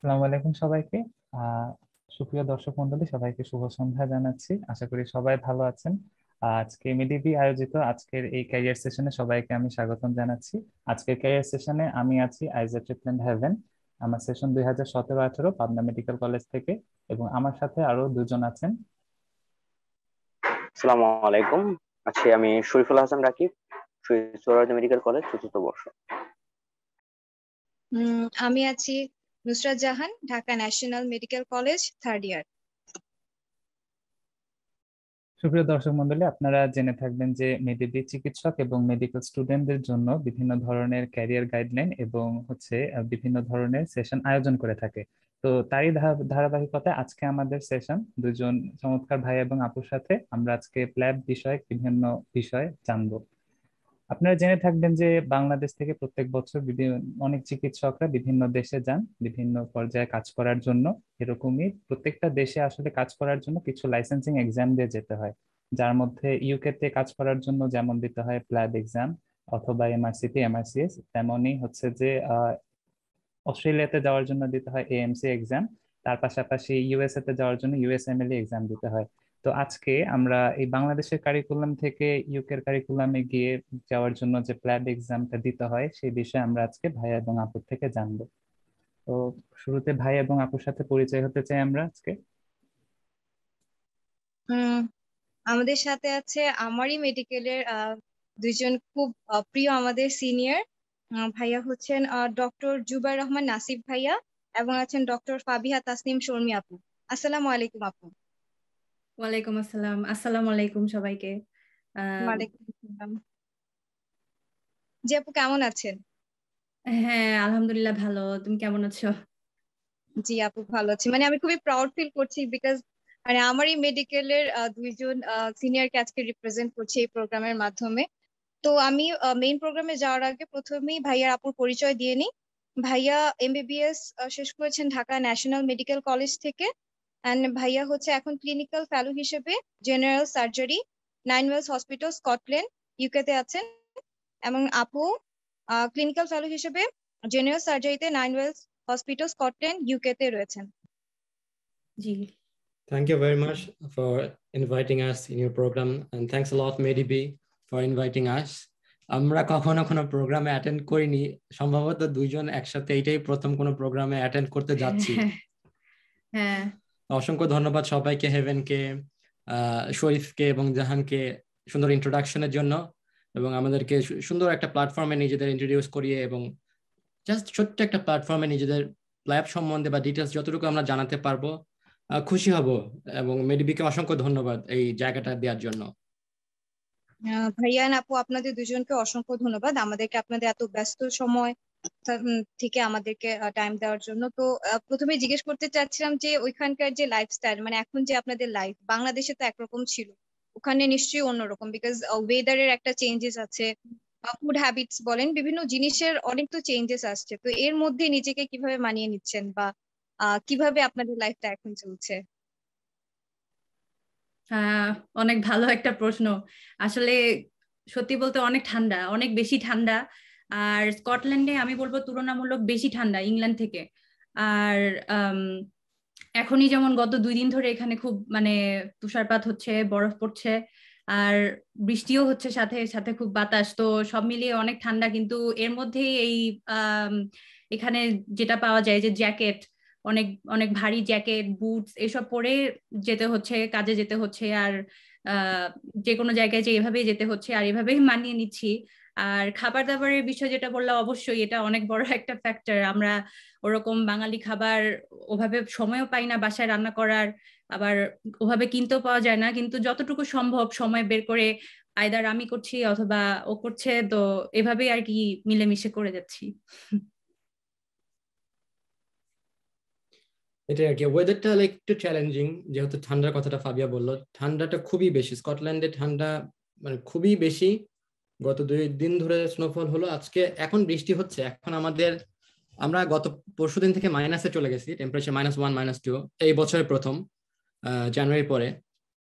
আসসালামু আলাইকুম সবাইকে। আহ সুপ্রিয় দর্শক মন্ডলী, সবাইকে শুভ সন্ধ্যা জানাচ্ছি। আশা করি সবাই ভালো আছেন। আজকে মিডিবি আয়োজিত আজকের এই ক্যারিয়ার সেশনে সবাইকে আমি স্বাগতম জানাচ্ছি। আজকের ক্যারিয়ার সেশনে আমি আছি আইজা ট্রিটমেন্ট হেভেন। আমার সেশন 2017-18 পাবনা মেডিকেল কলেজ থেকে, এবং আমার সাথে আরো দুজন আছেন। আসসালামু আলাইকুম। আছি আমি শরীফুল হাসান রাকিব, শহীদ সোহরাওয়ার্দী মেডিকেল কলেজ, চতুর্থ বর্ষ। আমি আছি Nusrat Jahan, Dhaka national medical college, third year. সুপ্রিয় দর্শক মন্ডলী, আপনারা জেনে থাকবেন যে মেডিবি চিকিৎসক এবং মেডিকেল স্টুডেন্টদের জন্য বিভিন্ন ধরনের ক্যারিয়ার গাইডলাইন এবং বিভিন্ন ধরনের সেশন আয়োজন করে থাকে। তো তারই ধারাবাহিকতায় আজকে আমাদের সেশন দুজন চমৎকার ভাই এবং আপুর সাথে আমরা আজকে প্ল্যাব বিষয়ক বিভিন্ন বিষয় জানবো। আপনারা জেনে থাকবেন যে বাংলাদেশ থেকে প্রত্যেক বছর অনেক চিকিৎসকরা বিভিন্ন দেশে যান বিভিন্ন পর্যায়ে কাজ করার জন্য। এরকমই প্রত্যেকটা দেশে আসলে কাজ করার জন্য কিছু লাইসেন্সিং এক্সাম দিয়ে যেতে হয়, যার মধ্যে ইউকে তে কাজ করার জন্য যেমন দিতে হয় প্ল্যাব এক্সাম অথবা এমআরসিপি এমআরসিএস, তেমনই হচ্ছে যে অস্ট্রেলিয়াতে যাওয়ার জন্য দিতে হয় এএমসি এক্সাম। তার পাশাপাশি ইউএসএ তে যাওয়ার জন্য ইউএসএমএলই এক্সাম দিতে হয়। তো আজকে আমরা এই বাংলাদেশের কারিকুলাম থেকে ইউকের কারিকুলামে গিয়ে যাওয়ার জন্য যে প্ল্যাব এক্সামটা দিতে হয় সেই বিষয়ে আমরা আজকে ভাই এবং আপুর থেকে জানবো। তো শুরুতে ভাই এবং আপুর সাথে পরিচয় হতে চাই আমরা আজকে। উম, আমাদের সাথে আছে আমারই মেডিকেলের দুইজন খুব প্রিয় আমাদের সিনিয়র ভাইয়া হচ্ছেন ডক্টর জুবাইর রহমান নাসিব ভাইয়া, এবং আছেন ডক্টর ফাবিহা তাসনিম শর্মি আপু। আসসালামু আলাইকুম আপু। ওয়ালাইকুম আসসালাম। আসসালামু আলাইকুম সবাইকে। ওয়ালাইকুম আসসালাম। জি আপু, কেমন আছেন? হ্যাঁ, আলহামদুলিল্লাহ ভালো। তুমি কেমন আছো? জি আপু, ভালো আছি। মানে আমি খুবই প্রাউড ফিল করছি, বিকজ মানে আমার এই মেডিকেলের দুইজন সিনিয়রকে আজকে রিপ্রেজেন্ট করছি এই প্রোগ্রামের মাধ্যমে। তো আমি মেইন প্রোগ্রামে যাওয়ার আগে প্রথমেই ভাইয়ার আপুর পরিচয় দিয়ে নিই। ভাইয়া এমবিবিএস শেষ করেছেন ঢাকা ন্যাশনাল মেডিকেল কলেজ থেকে, অ্যান্ড ভাইয়া হচ্ছে এখন ক্লিনিক্যাল ফেলো হিসেবে general surgery, Ninewells hospital, Scotland, UK তে আছেন। এবং আপু ক্লিনিক্যাল ফেলো হিসেবে জেনারেল সার্জারিতে Ninewells hospital, Scotland, UK তে রয়েছেন। জি। Thank you very much for inviting us in your program, and thanks a lot MediB for inviting us. আমরা কখনো কোনো প্রোগ্রামে অ্যাটেন্ড করিনি, সম্ভবত দুইজন একসাথে এইটাই প্রথম কোনো প্রোগ্রামে অ্যাটেন্ড করতে যাচ্ছি। হ্যাঁ, অসংখ্য ধন্যবাদ সবাইকে, হেভেনকে, শরীফকে এবং জাহানকে সুন্দর ইন্ট্রোডাকশনের জন্য, এবং আমাদেরকে সুন্দর একটা প্ল্যাটফর্মে নিজেদের ইন্ট্রোডিউস করিয়ে এবং জাস্ট ছোট্ট একটা প্ল্যাটফর্মে নিজেদের ল্যাব সম্বন্ধে বা ডিটেলস যতটুকু আমরা জানাতে পারবো খুশি হব। এবং মেডিবিকে অসংখ্য ধন্যবাদ এই জায়গাটা দেওয়ার জন্য। ভাইয়া আপু, আপনাদের দুজনকে অসংখ্য ধন্যবাদ আমাদেরকে আপনাদের এত ব্যস্ত সময় থেকে আমাদেরকে টাইম দেওয়ার জন্য। তো প্রথমে জিজ্ঞেস করতে চাচ্ছিলাম যে ওইখানকার যে লাইফস্টাইল, মানে এখন যে আপনাদের লাইফ, বাংলাদেশে তো একরকম ছিল, ওখানে নিশ্চয়ই অন্যরকম, বিকজ ওয়েদারের একটা চেঞ্জেস আছে, ফুড হ্যাবিটস বলেন, বিভিন্ন জিনিসের অনেক তো চেঞ্জেস আসছে। তো এর মধ্যে নিজেকে কিভাবে মানিয়ে নিচ্ছেন, বা কিভাবে আপনাদের লাইফটা এখন চলছে? অনেক ভালো একটা প্রশ্ন। আসলে সত্যি বলতে অনেক ঠান্ডা, অনেক বেশি ঠান্ডা। আর স্কটল্যান্ডে আমি বলবো তুলনামূলক বেশি ঠান্ডা ইংল্যান্ড থেকে। আর এখনই যেমন গত 2 দিন ধরে এখানে খুব মানে তুষারপাত হচ্ছে, বরফ পড়ছে, আর বৃষ্টিও হচ্ছে, সাথে সাথে খুব বাতাস। তো সব মিলিয়ে অনেক ঠান্ডা। কিন্তু এর মধ্যেই এই এখানে যেটা পাওয়া যায় যে জ্যাকেট, অনেক অনেক ভারী জ্যাকেট, বুটস এসব পরে যেতে হচ্ছে, কাজে যেতে হচ্ছে। আর যে কোনো জায়গায় যে এভাবেই যেতে হচ্ছে, আর এভাবেই মানিয়ে নিচ্ছি। আর খাবার দাবারের বিষয় যেটা বললাম, অবশ্যই এটা অনেক বড় একটা ফ্যাক্টর। আমরা ওরকম বাঙালি খাবার ওভাবে সময়ও পাই না বাসায় রান্না করার, আবার ওভাবে কিনতেও পাওয়া যায় না। কিন্তু যতটুকু সম্ভব সময় বের করে আইদার আমি করছি অথবা ও করছে, তো এভাবেই আর কি মিলেমিশে করে যাচ্ছি। এটাই আর কি। ওয়েদারটা একটু চ্যালেঞ্জিং, যেহেতু ঠান্ডার কথাটা ফাবিয়া বললো, ঠান্ডাটা খুবই বেশি স্কটল্যান্ডে, ঠান্ডা মানে খুবই বেশি। গত 2 দিন ধরে স্নোফল হলো, আজকে এখন বৃষ্টি হচ্ছে। এখন আমরা গত পরশুদিন থেকে মাইনাসে চলে গেছি, টেম্পারেচার -1 -2 এই বছরের প্রথম, জানুয়ারির পরে।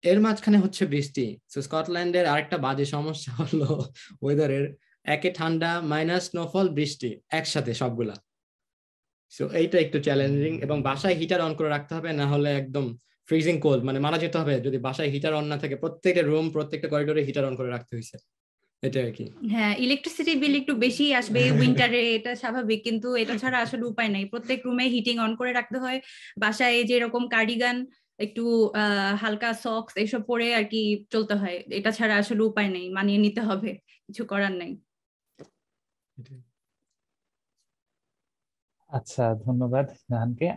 এর মাঝখানে হচ্ছে বৃষ্টি। তো স্কটল্যান্ডের আরেকটা বাজে সমস্যা হলো ওয়েদারের, একে ঠান্ডা, মাইনাস স্নোফল, বৃষ্টি একসাথে সবগুলা। সো এইটা একটু চ্যালেঞ্জিং, এবং বাসায় হিটার অন করে রাখতে হবে, না হলে একদম ফ্রিজিং কোল্ড, মানে মারা যেতে হবে যদি বাসায় হিটার অন না থাকে। প্রত্যেকটা রুম, প্রত্যেকটা করিডোরে হিটার অন করে রাখতে হয়েছে, এটা আর কি। হ্যাঁ, ইলেকট্রিসিটি বিল একটু বেশি আসবে উইন্টারে, এটা স্বাভাবিক, কিন্তু এটা ছাড়া আসলে উপায় নাই, প্রত্যেক রুমে হিটিং অন করে রাখতে হয়। বাসায় যেরকম কার্ডিগান, একটু হালকা সক্স এসব পরে আর কি চলতে হয়, এটা ছাড়া আসলে উপায় নেই, মানিয়ে নিতে হবে, কিছু করার নাই। আচ্ছা, ধন্যবাদ জাহানকে।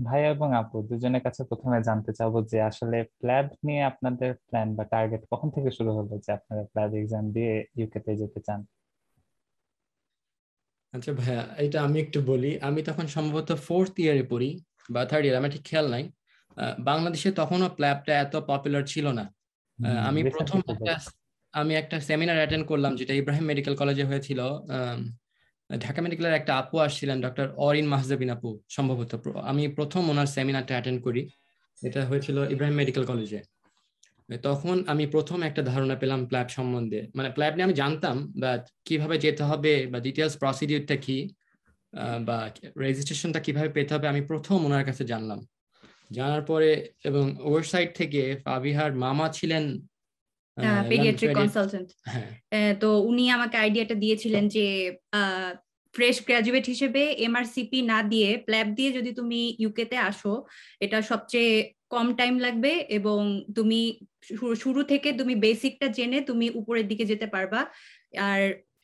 ভাইয়া এবং আপু দুজনের কাছে প্রথমে জানতে চাবো যে আসলে প্ল্যাব নিয়ে আপনাদের প্ল্যান বা টার্গেট কখন থেকে শুরু হলো যে আপনারা প্ল্যাব এক্সাম দিয়ে ইউকে তে যেতে চান? আচ্ছা ভাইয়া, এটা আমি একটু বলি। আমি তখন সম্ভবত 4th ইয়ারে পড়ি বা 3rd ইয়ার, আমার ঠিক খেয়াল নাই। বাংলাদেশে তখনও প্ল্যাবটা এত পপুলার ছিল না। আমি প্রথম একটা সেমিনার অ্যাটেন্ড করলাম, যেটা ইব্রাহিম মেডিকেল কলেজে হয়েছিল। ঢাকা মেডিকেলের একটা আপু আসছিলেন, ডক্টর অরিন মাহজাবিন আপু সম্ভবত। আমি প্রথম ওনার সেমিনারটা অ্যাটেন্ড করি, এটা হয়েছিল ইব্রাহিম মেডিকেল কলেজে। তখন আমি প্রথম একটা ধারণা পেলাম প্ল্যাব সম্বন্ধে। মানে প্ল্যাব নিয়ে আমি জানতাম, বাট কিভাবে যেতে হবে বা ডিটেলস প্রসিডিউরটা কি বা রেজিস্ট্রেশনটা কিভাবে পেতে হবে, আমি প্রথম ওনার কাছে জানলাম। জানার পরে এবং ওয়েবসাইট থেকে ফাবিহার মামা ছিলেন পেডিয়াট্রিক কনসালটেন্ট, তো উনি আমাকে আইডিয়াটা দিয়েছিলেন যে ফ্রেশ গ্রাজুয়েট হিসেবে এমআরসিপি না দিয়ে প্ল্যাব দিয়ে যদি তুমি ইউকে তে আসো, এটা সবচেয়ে কম টাইম লাগবে এবং তুমি শুরু থেকে তুমি বেসিকটা জেনে তুমি উপরের দিকে যেতে পারবা। আর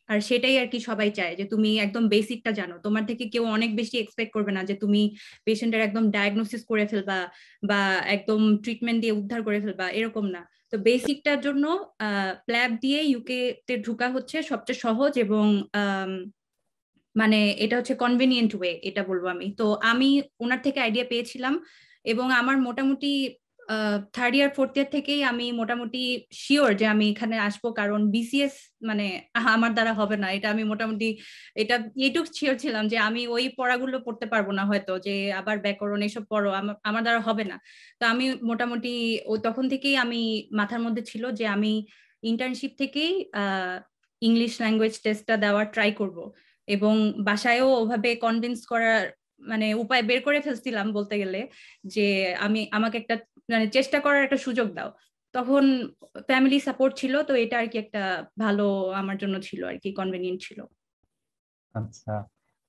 আর সেটাই আর কি সবাই চায়, যে তুমি একদম বেসিকটা জানো, তোমার থেকে কেউ অনেক বেশি এক্সপেক্ট করবে না যে তুমি পেশেন্টের একদম ডায়াগনোসিস করে ফেলবা বা একদম ট্রিটমেন্ট দিয়ে উদ্ধার করে ফেলবা, এরকম না। তো বেসিকটার জন্য প্ল্যাব দিয়ে ইউকে তে ঢোকা হচ্ছে সবচেয়ে সহজ এবং মানে এটা হচ্ছে কনভিনিয়েন্ট ওয়ে, এটা বলবো আমি। তো আমি ওনার থেকে আইডিয়া পেয়েছিলাম এবং আমার মোটামুটি 3rd ইয়ার 4th ইয়ার থেকেই আমি মোটামুটি শিওর যে আমি এখানে আসবো, কারণ বিসিএস মানে আমার দ্বারা হবে না, এটা আমি মোটামুটি এইটুকু শিওর ছিলাম যে আমি ওই পড়াগুলো পড়তে পারবো না, হয়তো যে আবার ব্যাকরণ এসব পড়ো আমার দ্বারা হবে না। তো আমি মোটামুটি তখন থেকেই আমি মাথার মধ্যে ছিল যে আমি ইন্টার্নশিপ থেকেই ইংলিশ ল্যাঙ্গুয়েজ টেস্টটা দেওয়ার ট্রাই করব, এবং বাসায়ও ওভাবে কনভিন্স করার মানে উপায় বের করে ফেলছিলাম বলতে গেলে, যে আমাকে একটা মানে চেষ্টা করার একটা সুযোগ দাও। তখন ফ্যামিলি সাপোর্ট ছিল, তো এটা আর কি একটা ভালো আমার জন্য ছিল আর কি, কনভিনিয়েন্ট ছিল। আচ্ছা,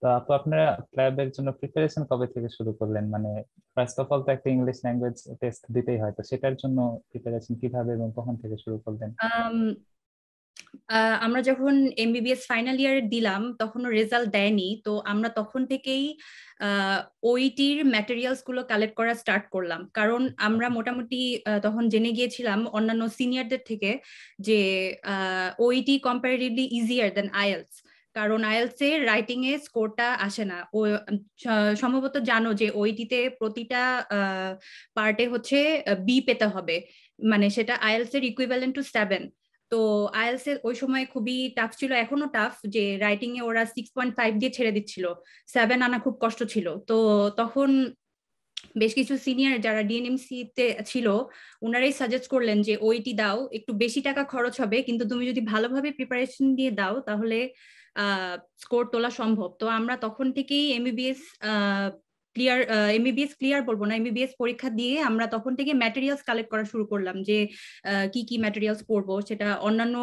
তো আপু আপনারা প্ল্যাবের জন্য প্রিপারেশন কবে থেকে শুরু করলেন? মানে ফার্স্ট অফ অল তো একটা ইংলিশ ল্যাঙ্গুয়েজ টেস্ট দিতেই হয়, তো সেটার জন্য প্রিপারেশন কিভাবে এবং কখন থেকে শুরু করলেন? আমরা যখন এমবিবিএস ফাইনাল ইয়ার দিলাম তখনও রেজাল্ট দেয়নি, তো আমরা তখন থেকেই ওইটির ম্যাটেরিয়ালস গুলো কালেক্ট করা স্টার্ট করলাম, কারণ আমরা মোটামুটি তখন জেনে গিয়েছিলাম অন্যান্য সিনিয়রদের থেকে যে ওইটি কম্পারেটিভলি ইজিয়ার দেন আইএলস, কারণ আইএলস এর রাইটিং এ স্কোরটা আসে না। ও সম্ভবত জানো যে ওইটিতে প্রতিটা পার্টে হচ্ছে বি পেতে হবে, মানে সেটা আইএলস এর ইকুইভ্যালেন্ট টু 7। তো আইএলস এর ওই সময় খুবই টাফ ছিল, এখনো টাফ, যে রাইটিং এ ওরা 6.5 দিয়ে ছেড়ে দিচ্ছিল, 7 আনা খুব কষ্ট ছিল। তো তখন বেশ কিছু সিনিয়র যারা ডিএনএমসি তে ছিল ওনারাই সাজেস্ট করলেন যে ওইটি দাও, একটু বেশি টাকা খরচ হবে কিন্তু তুমি যদি ভালোভাবে প্রিপারেশন দিয়ে দাও তাহলে স্কোর তোলা সম্ভব। তো আমরা তখন থেকেই এমবিবিএস ক্লিয়ার বলবো না, এমবিবিএস পরীক্ষা দিয়ে আমরা তখন থেকে ম্যাটেরিয়ালস কালেক্ট করা শুরু করলাম, যে কি কি ম্যাটেরিয়ালস পড়বো, সেটা অন্যান্য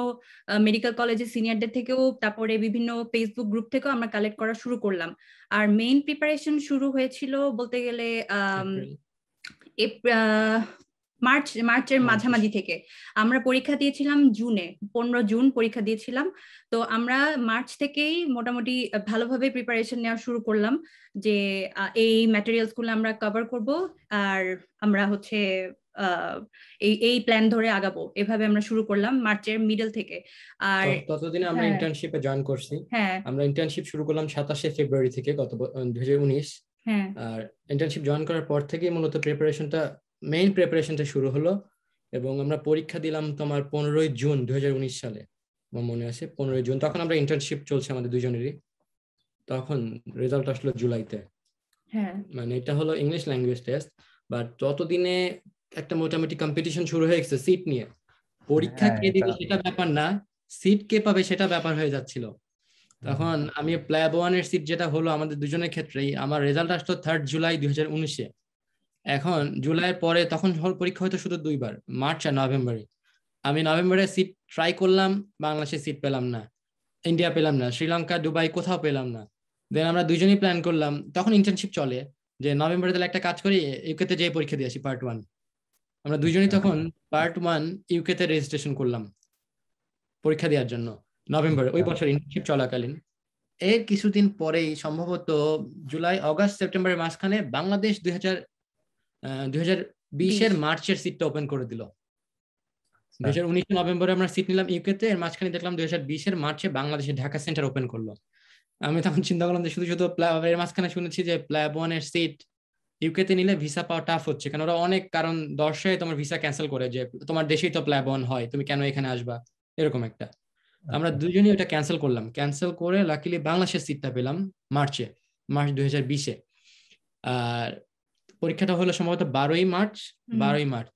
মেডিকেল কলেজের সিনিয়রদের থেকেও, তারপরে বিভিন্ন ফেসবুক গ্রুপ থেকেও আমরা কালেক্ট করা শুরু করলাম। আর মেইন প্রিপারেশন শুরু হয়েছিল বলতে গেলে মার্চের মাঝামাঝি থেকে। আমরা পরীক্ষা দিয়েছিলাম জুনে, 15 জুন পরীক্ষা দিয়েছিলাম। তো আমরা মার্চ থেকেই মোটামুটি ভালোভাবে প্রিপারেশন নেওয়া শুরু করলাম, যে এই ম্যাটেরিয়ালস গুলো আমরা কভার করব আর আমরা হচ্ছে এই প্ল্যান ধরে আগাবো, এভাবে আমরা শুরু করলাম মার্চের মিডল থেকে। আর ততদিনে আমরা ইন্টার্নশিপে জয়েন করছি। আমরা ইন্টার্নশিপ শুরু করলাম 27শে ফেব্রুয়ারি থেকে গত 2019। আর ইন্টার্নশিপ জয়েন করার পর থেকেই মূলত মেইন প্রিপারেশনটা শুরু হলো, এবং আমরা পরীক্ষা দিলাম তোমার 15ই জুন 2019 সালে, আমার মনে আছে 15ই জুন। তখন আমরা ইন্টার্নশিপ চলছে আমাদের দুজনেরই, তখন রেজাল্ট আসলো জুলাইতে। মানে এটা হলো ইংলিশ ল্যাঙ্গুয়েজ টেস্ট, বাট ততদিনে একটা মোটামুটি কম্পিটিশন শুরু হয়ে গেছে সিট নিয়ে। পরীক্ষা কে দিবে সেটা ব্যাপার না, সিট কে পাবে সেটা ব্যাপার হয়ে যাচ্ছিল। তখন আমি প্ল্যাব 1-এর সিট যেটা হলো আমাদের দুজনের ক্ষেত্রেই, আমার রেজাল্ট আসলো 3 জুলাই 2019-এ। এখন জুলাইয়ের পরে তখন পরীক্ষা হয়তো শুধু 2 বার, মার্চ আর নভেম্বরে। আমি নভেম্বরে সিট ট্রাই করলাম, বাংলাদেশে সিট পেলাম না, ইন্ডিয়া পেলাম না, শ্রীলঙ্কা, দুবাই কোথাও পেলাম না। দেন আমরা দুজনেই প্ল্যান করলাম, তখন ইন্টার্নশিপ চলে, যে নভেম্বরে তাহলে একটা কাজ করি, ইউকেতে যেয়ে পরীক্ষা দিয়ে আসি পার্ট 1। আমরা দুজনেই তখন পার্ট 1 ইউকেতে রেজিস্ট্রেশন করলাম পরীক্ষা দেওয়ার জন্য নভেম্বরে, ওই বছর ইন্টার্নশিপ চলাকালীন। এর কিছুদিন পরেই সম্ভবত জুলাই, অগাস্ট, সেপ্টেম্বরের মাঝখানে বাংলাদেশ 2020-এর মার্চের সিটটা ওপেন করে দিল। 2019 নভেম্বরে আমরা সিট নিলাম ইউকেতে, এর মাঝখানে দেখলাম 2020-এর মার্চে বাংলাদেশে ঢাকা সেন্টার ওপেন করলো। আমি তখন চিন্তা করলাম যে শুধু শুধু এর মাঝখানে শুনেছি যে প্ল্যাব 1-এর সিট ইউকেতে নিলে ভিসা পাওয়া টাফ হচ্ছে, কারণ ওরা অনেক কারণ দর্শায় তোমার ভিসা ক্যান্সেল করে, যে তোমার দেশেই তো প্ল্যাব 1 হয়, তুমি কেন এখানে আসবা, এরকম একটা। আমরা দুজনেই ওটা ক্যান্সেল করলাম, ক্যান্সেল করে লাকিলি বাংলাদেশের সিটটা পেলাম মার্চ 2020-এ। আর পরীক্ষাটা হলো সম্ভবত 12ই মার্চ।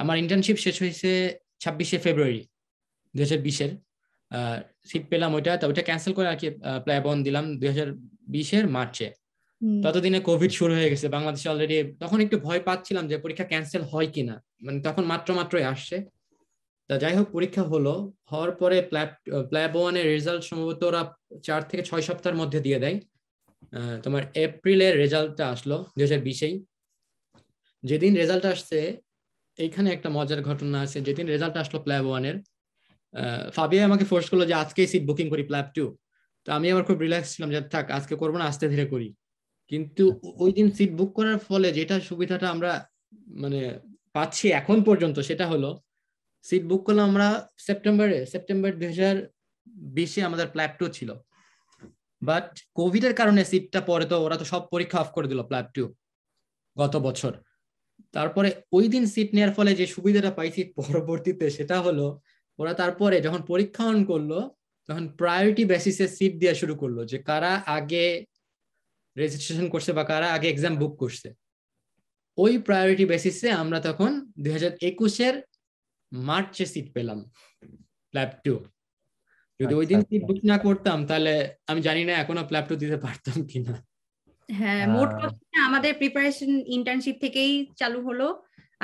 আমার ইন্টার্নশিপ শেষ হয়েছে 26শে ফেব্রুয়ারি 2020-এর। সিট পেলাম ওইটা, তো ওইটা ক্যান্সেল করে আর কি প্ল্যাব 1 দিলাম 2020-এর মার্চে। ততদিনে কোভিড শুরু হয়ে গেছে বাংলাদেশে অলরেডি। তখন একটু ভয় পাচ্ছিলাম যে পরীক্ষা ক্যান্সেল হয় কিনা, মানে তখন মাত্রই আসছে। তা যাই হোক, পরীক্ষা হলো, হওয়ার পরে প্ল্যাব 1-এর রেজাল্ট সম্ভবত ওরা 4 থেকে 6 সপ্তাহের মধ্যে দিয়ে দেয়। তোমার এপ্রিলের রেজাল্টটা আসলো 2020-এই। যেদিন রেজাল্ট আসছে, এইখানে একটা মজার ঘটনা আছে। যেদিন রেজাল্ট আসলো প্ল্যাব 1-এর, ফাবিয়া আমাকে ফোর্স করলো যে আজকেই সিট বুকিং করি প্ল্যাব 2। তো আমি আবার খুব রিল্যাক্স ছিলাম যে থাক, আজকে করবো না, আস্তে ধীরে করি। কিন্তু ওই দিন সিট বুক করার ফলে যেটা সুবিধাটা আমরা মানে পাচ্ছি এখন পর্যন্ত, সেটা হলো সিট বুক করলাম আমরা সেপ্টেম্বর 2020-এ আমাদের প্ল্যাব 2 ছিল, বাট কোভিড এর কারণে সিটটা পরে তো ওরা তো সব পরীক্ষা অফ করে দিল প্ল্যাব 2 গত বছর। তারপরে ওই দিন সিট নেওয়ার ফলে যে সুবিধাটা পাইছি পরবর্তীতে, সেটা হলো ওরা তারপরে যখন পরীক্ষা অন করলো, তখন প্রায়োরিটি বেসিসে সিট দেওয়া শুরু করলো, যে কারা আগে রেজিস্ট্রেশন করছে বা কারা আগে এক্সাম বুক করছে। ওই প্রায়োরিটি বেসিসে আমরা তখন 2021-এর মার্চে সিট পেলাম প্ল্যাব 2। যদি ওই দিন সিট বুক না করতাম, তাহলে আমি জানি না এখনো প্ল্যাব 2 দিতে পারতাম কিনা। হ্যাঁ, মোট কথা আমাদের প্রিপারেশন ইন্টার্নশিপ থেকেই চালু হলো,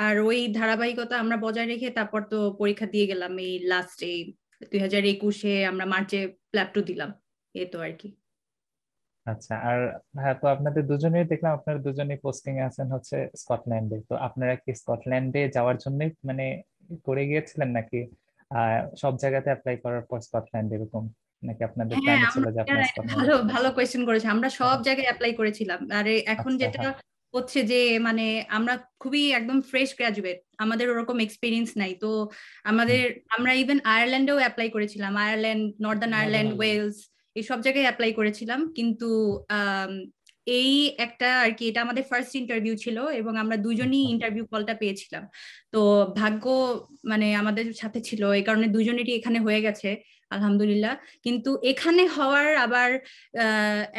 আর ওই ধারাবাহিকতা আমরা বজায় রেখে তারপর তো পরীক্ষা দিয়ে গেলাম। এই লাস্টে 2021-এ আমরা মার্চে প্ল্যাব 2 দিলাম, এই তো আর কি। আচ্ছা, আর হ্যাঁ, তো আপনাদের দুজনেই দেখলাম আপনারা দুজনেই পোস্টিং এ আছেন হচ্ছে স্কটল্যান্ডে। তো আপনারা কি স্কটল্যান্ডে যাওয়ার জন্য মানে করে গিয়েছিলেন, নাকি সব জায়গাতে অ্যাপ্লাই করার পর স্কটল্যান্ড এরকম, নাকি আপনাদের হ্যাঁ, প্ল্যানে ছিল আমরা যে আপনারা স্কটল্যান্ড? ভালো ভালো কোয়েশ্চেন করেছে। আমরা সব জায়গায় অ্যাপ্লাই করেছিলাম। আর এখন আচ্ছা, যেটা হ্যাঁ। হচ্ছে যে মানে আমরা খুবই একদম ফ্রেশ গ্রাজুয়েট, আমাদের ওরকম এক্সপিরিয়েন্স নাই তো। আমরা ইভেন আয়ারল্যান্ডেও অ্যাপ্লাই করেছিলাম, আয়ারল্যান্ড, নর্দার্ন আয়ারল্যান্ড, ওয়েলস, এই সব জায়গায় অ্যাপ্লাই করেছিলাম। কিন্তু এই একটা আর কি, এটা আমাদের ফার্স্ট ইন্টারভিউ ছিল এবং আমরা দুজনই ইন্টারভিউ কলটা পেয়েছিলাম। তো ভাগ্য মানে আমাদের সাথে ছিল, এই কারণে দুজনেরই এখানে হয়ে গেছে আলহামদুলিল্লাহ। কিন্তু এখানে হওয়ার আবার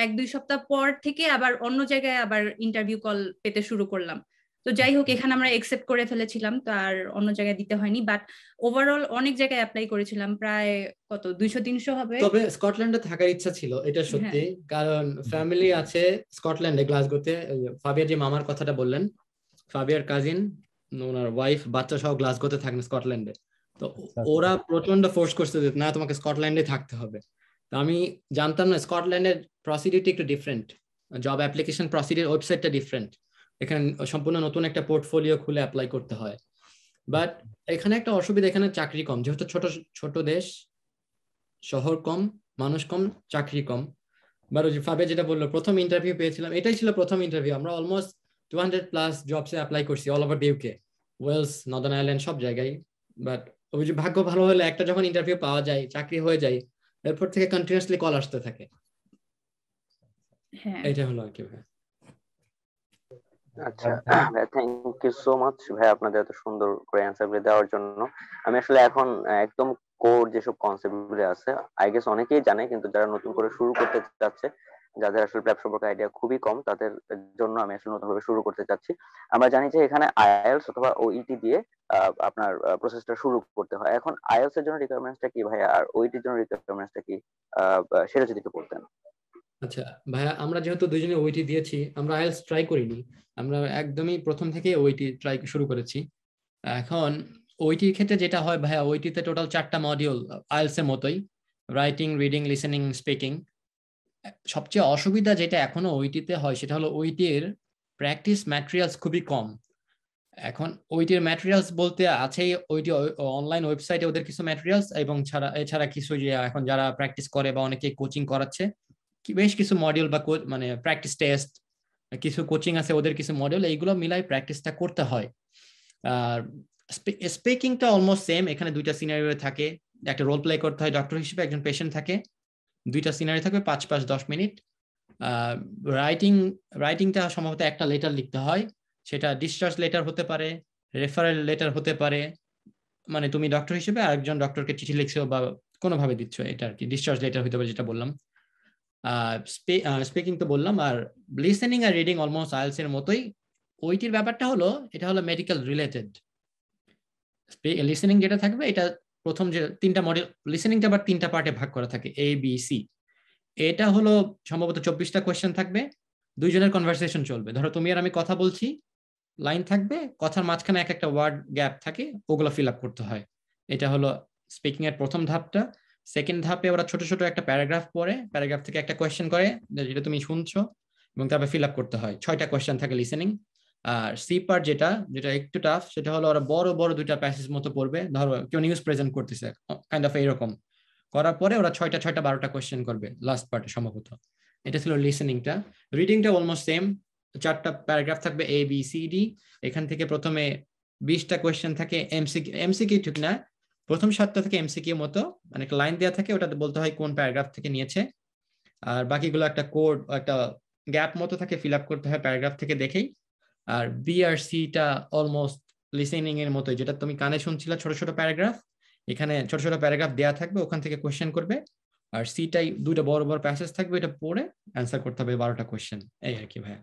1-2 সপ্তাহ পর থেকে আবার অন্য জায়গায় আবার ইন্টারভিউ কল পেতে শুরু করলাম। তো যাই হোক, এখানে আমরা একসেপ্ট করে ফেলেছিলাম, তো আর অন্য জায়গায় দিতে হয়নি। বাট ওভারঅল অনেক জায়গায় অ্যাপ্লাই করেছিলাম, প্রায় কত 200-300 হবে। তবে স্কটল্যান্ডে থাকার ইচ্ছা ছিল, এটা সত্যি, কারণ ফ্যামিলি আছে স্কটল্যান্ডে, গ্লাসগোতে। ফাবিয়ার যে মামার কথাটা বললেন, ফাবিয়ার কাজিন, ওনার ওয়াইফ, বাচ্চা সহ গ্লাসগোতে থাকেন স্কটল্যান্ডে। তো ওরা প্রচন্ড ফোর্স করছে যে না, তোমাকে স্কটল্যান্ডে থাকতে হবে। তো আমি জানতাম না, স্কটল্যান্ডের প্রসিডিউরটা একটু ডিফারেন্ট, জব অ্যাপ্লিকেশন প্রসিডিউর ওয়েবসাইটটা ডিফারেন্ট। এখানে সম্পূর্ণ নতুন একটা পোর্টফোলিও খুলে অ্যাপ্লাই করতে হয়। বাট এখানে একটা অসুবিধা, এখানে চাকরি কম, যেহেতু ছোট ছোট দেশ, শহর কম, মানুষ কম, চাকরি কম। বাট ফাবে যেটা বললো, প্রথম ইন্টারভিউ পেয়েছিলাম, এটাই ছিল প্রথম ইন্টারভিউ। আমরা অলমোস্ট 200+ জবসে অ্যাপ্লাই করছি all over UK, Wales, Northern Ireland, সব জায়গায়। বাট ওই যে ভাগ্য ভালো হলে একটা যখন ইন্টারভিউ পাওয়া যায়, চাকরি হয়ে যায়, এরপর থেকে কন্টিনিউয়াসলি কল আসতে থাকে। এটা হলো আর কি ভাই। আচ্ছা ভাই, থ্যাংক ইউ সো মাচ ভাই আপনাদের এত সুন্দর করে অ্যান্সার গুলো দেওয়ার জন্য। আমি আসলে এখন একদম কোর যেসব কনসেপ্ট গুলো আছে, আই গেস অনেকেই জানে, কিন্তু যারা নতুন করে শুরু করতে চাচ্ছে যাদের আসলে প্র্যাপ সম্পর্কে আইডিয়া খুবই কম, তাদের জন্য আমি আসলে নতুন ভাবে শুরু করতে চাচ্ছি। আমরা জানি যে এখানে আইএলটিএস অথবা ওইটি দিয়ে আপনার প্রসেসটা শুরু করতে হয়। এখন আইএলটিএস এর জন্য রিকোয়ারমেন্টসটা কি ভাইয়া, আর ওইটির জন্য রিকোয়ারমেন্টসটা কি, সেটা যদি একটু বলতেন। আচ্ছা ভাইয়া, আমরা যেহেতু দুজনে ওইটি দিয়েছি, আমরা আইএলটিএস ট্রাই করিনি, আমরা একদমই প্রথম থেকে ওইটি ট্রাই শুরু করেছি। এখন ওইটির ক্ষেত্রে যেটা হয় ভাইয়া, ওইটিতে টোটাল 4টা মডিউল আইএলটিএস এর মতোই, রাইটিং, রিডিং, লিসেনিং, স্পিকিং। সবচেয়ে অসুবিধা যেটা এখনো ওইটিতে হয় সেটা হলো ওইটির প্র্যাকটিস ম্যাটেরিয়ালস খুবই কম। এখন ওইটির ম্যাটেরিয়ালস বলতে আছেই, ওইটি অনলাইন ওয়েবসাইটে ওদের কিছু ম্যাটেরিয়ালস, এবং এছাড়া কিছু যে এখন যারা প্র্যাকটিস করে বা অনেকে কোচিং করাচ্ছে বেশ কিছু মডিউল বা মানে প্র্যাকটিস টেস্ট, কিছু কোচিং আছে ওদের কিছু মডিউল, এইগুলো মিলাই প্র্যাকটিসটা করতে হয়। আর স্পিকিংটা অলমোস্ট সেম, এখানে 2টা সিনারিও থাকে, একটা রোল প্লে করতে হয় ডক্টর হিসেবে, একজন পেশেন্ট থাকে, 2টা সিনারি থাকবে 5-10 মিনিট। রাইটিংটা সম্ভবত একটা লেটার লিখতে হয়, সেটা ডিসচার্জ লেটার হতে পারে, রেফারেল লেটার হতে পারে, মানে তুমি ডক্টর হিসেবে আরেকজন ডক্টরকে চিঠি লিখছো বা কোনোভাবে দিচ্ছ, এটা আর কি ডিসচার্জ লেটার হতে পারে, যেটা বললাম। স্পিকিং তো বললাম। আর listening are reading almost IELTS এর মতোই। ওইটির ব্যাপারটা হলো, এটা হলো মেডিকেল রিলেটেড। লিসেনিং যেটা থাকবে, এটা প্রথম যে 3টা মডিউল, লিসেনিংটা আবার 3টা পার্টে ভাগ করা থাকে, ABC। এটা হলো সম্ভবত 24টা কোয়েশ্চেন থাকবে, 2 জনের কনভারসেশন চলবে। ধরো তুমি আর আমি কথা বলছি, লাইন থাকবে, কথার মাঝখানে একটা ওয়ার্ড গ্যাপ থাকে, ওগুলো ফিল আপ করতে হয়। এটা হলো স্পিকিং এর প্রথম ধাপটা। সেকেন্ড ধাপে ওরা ছোট ছোট একটা প্যারাগ্রাফ পড়ে, প্যারাগ্রাফ থেকে একটা কোয়েশ্চেন করে যেটা তুমি শুনছো, এবং তারপর ফিল আপ করতে হয়। 6টা কোয়েশ্চেন থাকে লিসেনিং। আর সি পার্ট যেটা যেটা একটু টাফ, সেটা হলো ওরা বড় বড় 2টা প্যাসেজ মতো পড়বে। ধরো কেউ নিউজ প্রেজেন্ট করতেছে, কাইন্ড অফ এইরকম করার পরে ওরা 6টা 12টা কোয়েশ্চেন করবে লাস্ট পার্টে সম্ভবত। এটা ছিল লিসেনিংটা। রিডিংটা অলমোস্ট সেম, 4টা প্যারাগ্রাফ থাকবে ABCD। এখান থেকে প্রথমে 20টা কোয়েশ্চেন থাকে, এমসিকিউ ঠিক না, প্রথম 7টা থেকে এমসিকিউ মতো, মানে একটা লাইন দেওয়া থাকে, ওটাতে বলতে হয় কোন প্যারাগ্রাফ থেকে নিয়েছে। আর বাকিগুলো একটা কোড, একটা গ্যাপ মতো থাকে, ফিল আপ করতে হয় প্যারাগ্রাফ থেকে দেখেই। আর BRCটা অলমোস্ট লিসেনিং এর মতোই, যেটা তুমি কানে শুনছিলে ছোট ছোট প্যারাগ্রাফ, এখানে ছোট ছোট প্যারাগ্রাফ দেওয়া থাকবে, ওখান থেকে কোয়েশ্চেন করবে। আর সিটাই 2টা বড় বড় প্যাসেজ থাকবে, এটা পড়ে অ্যান্সার করতে হবে 12টা কোয়েশ্চেন। এই আর কি ভাইয়া,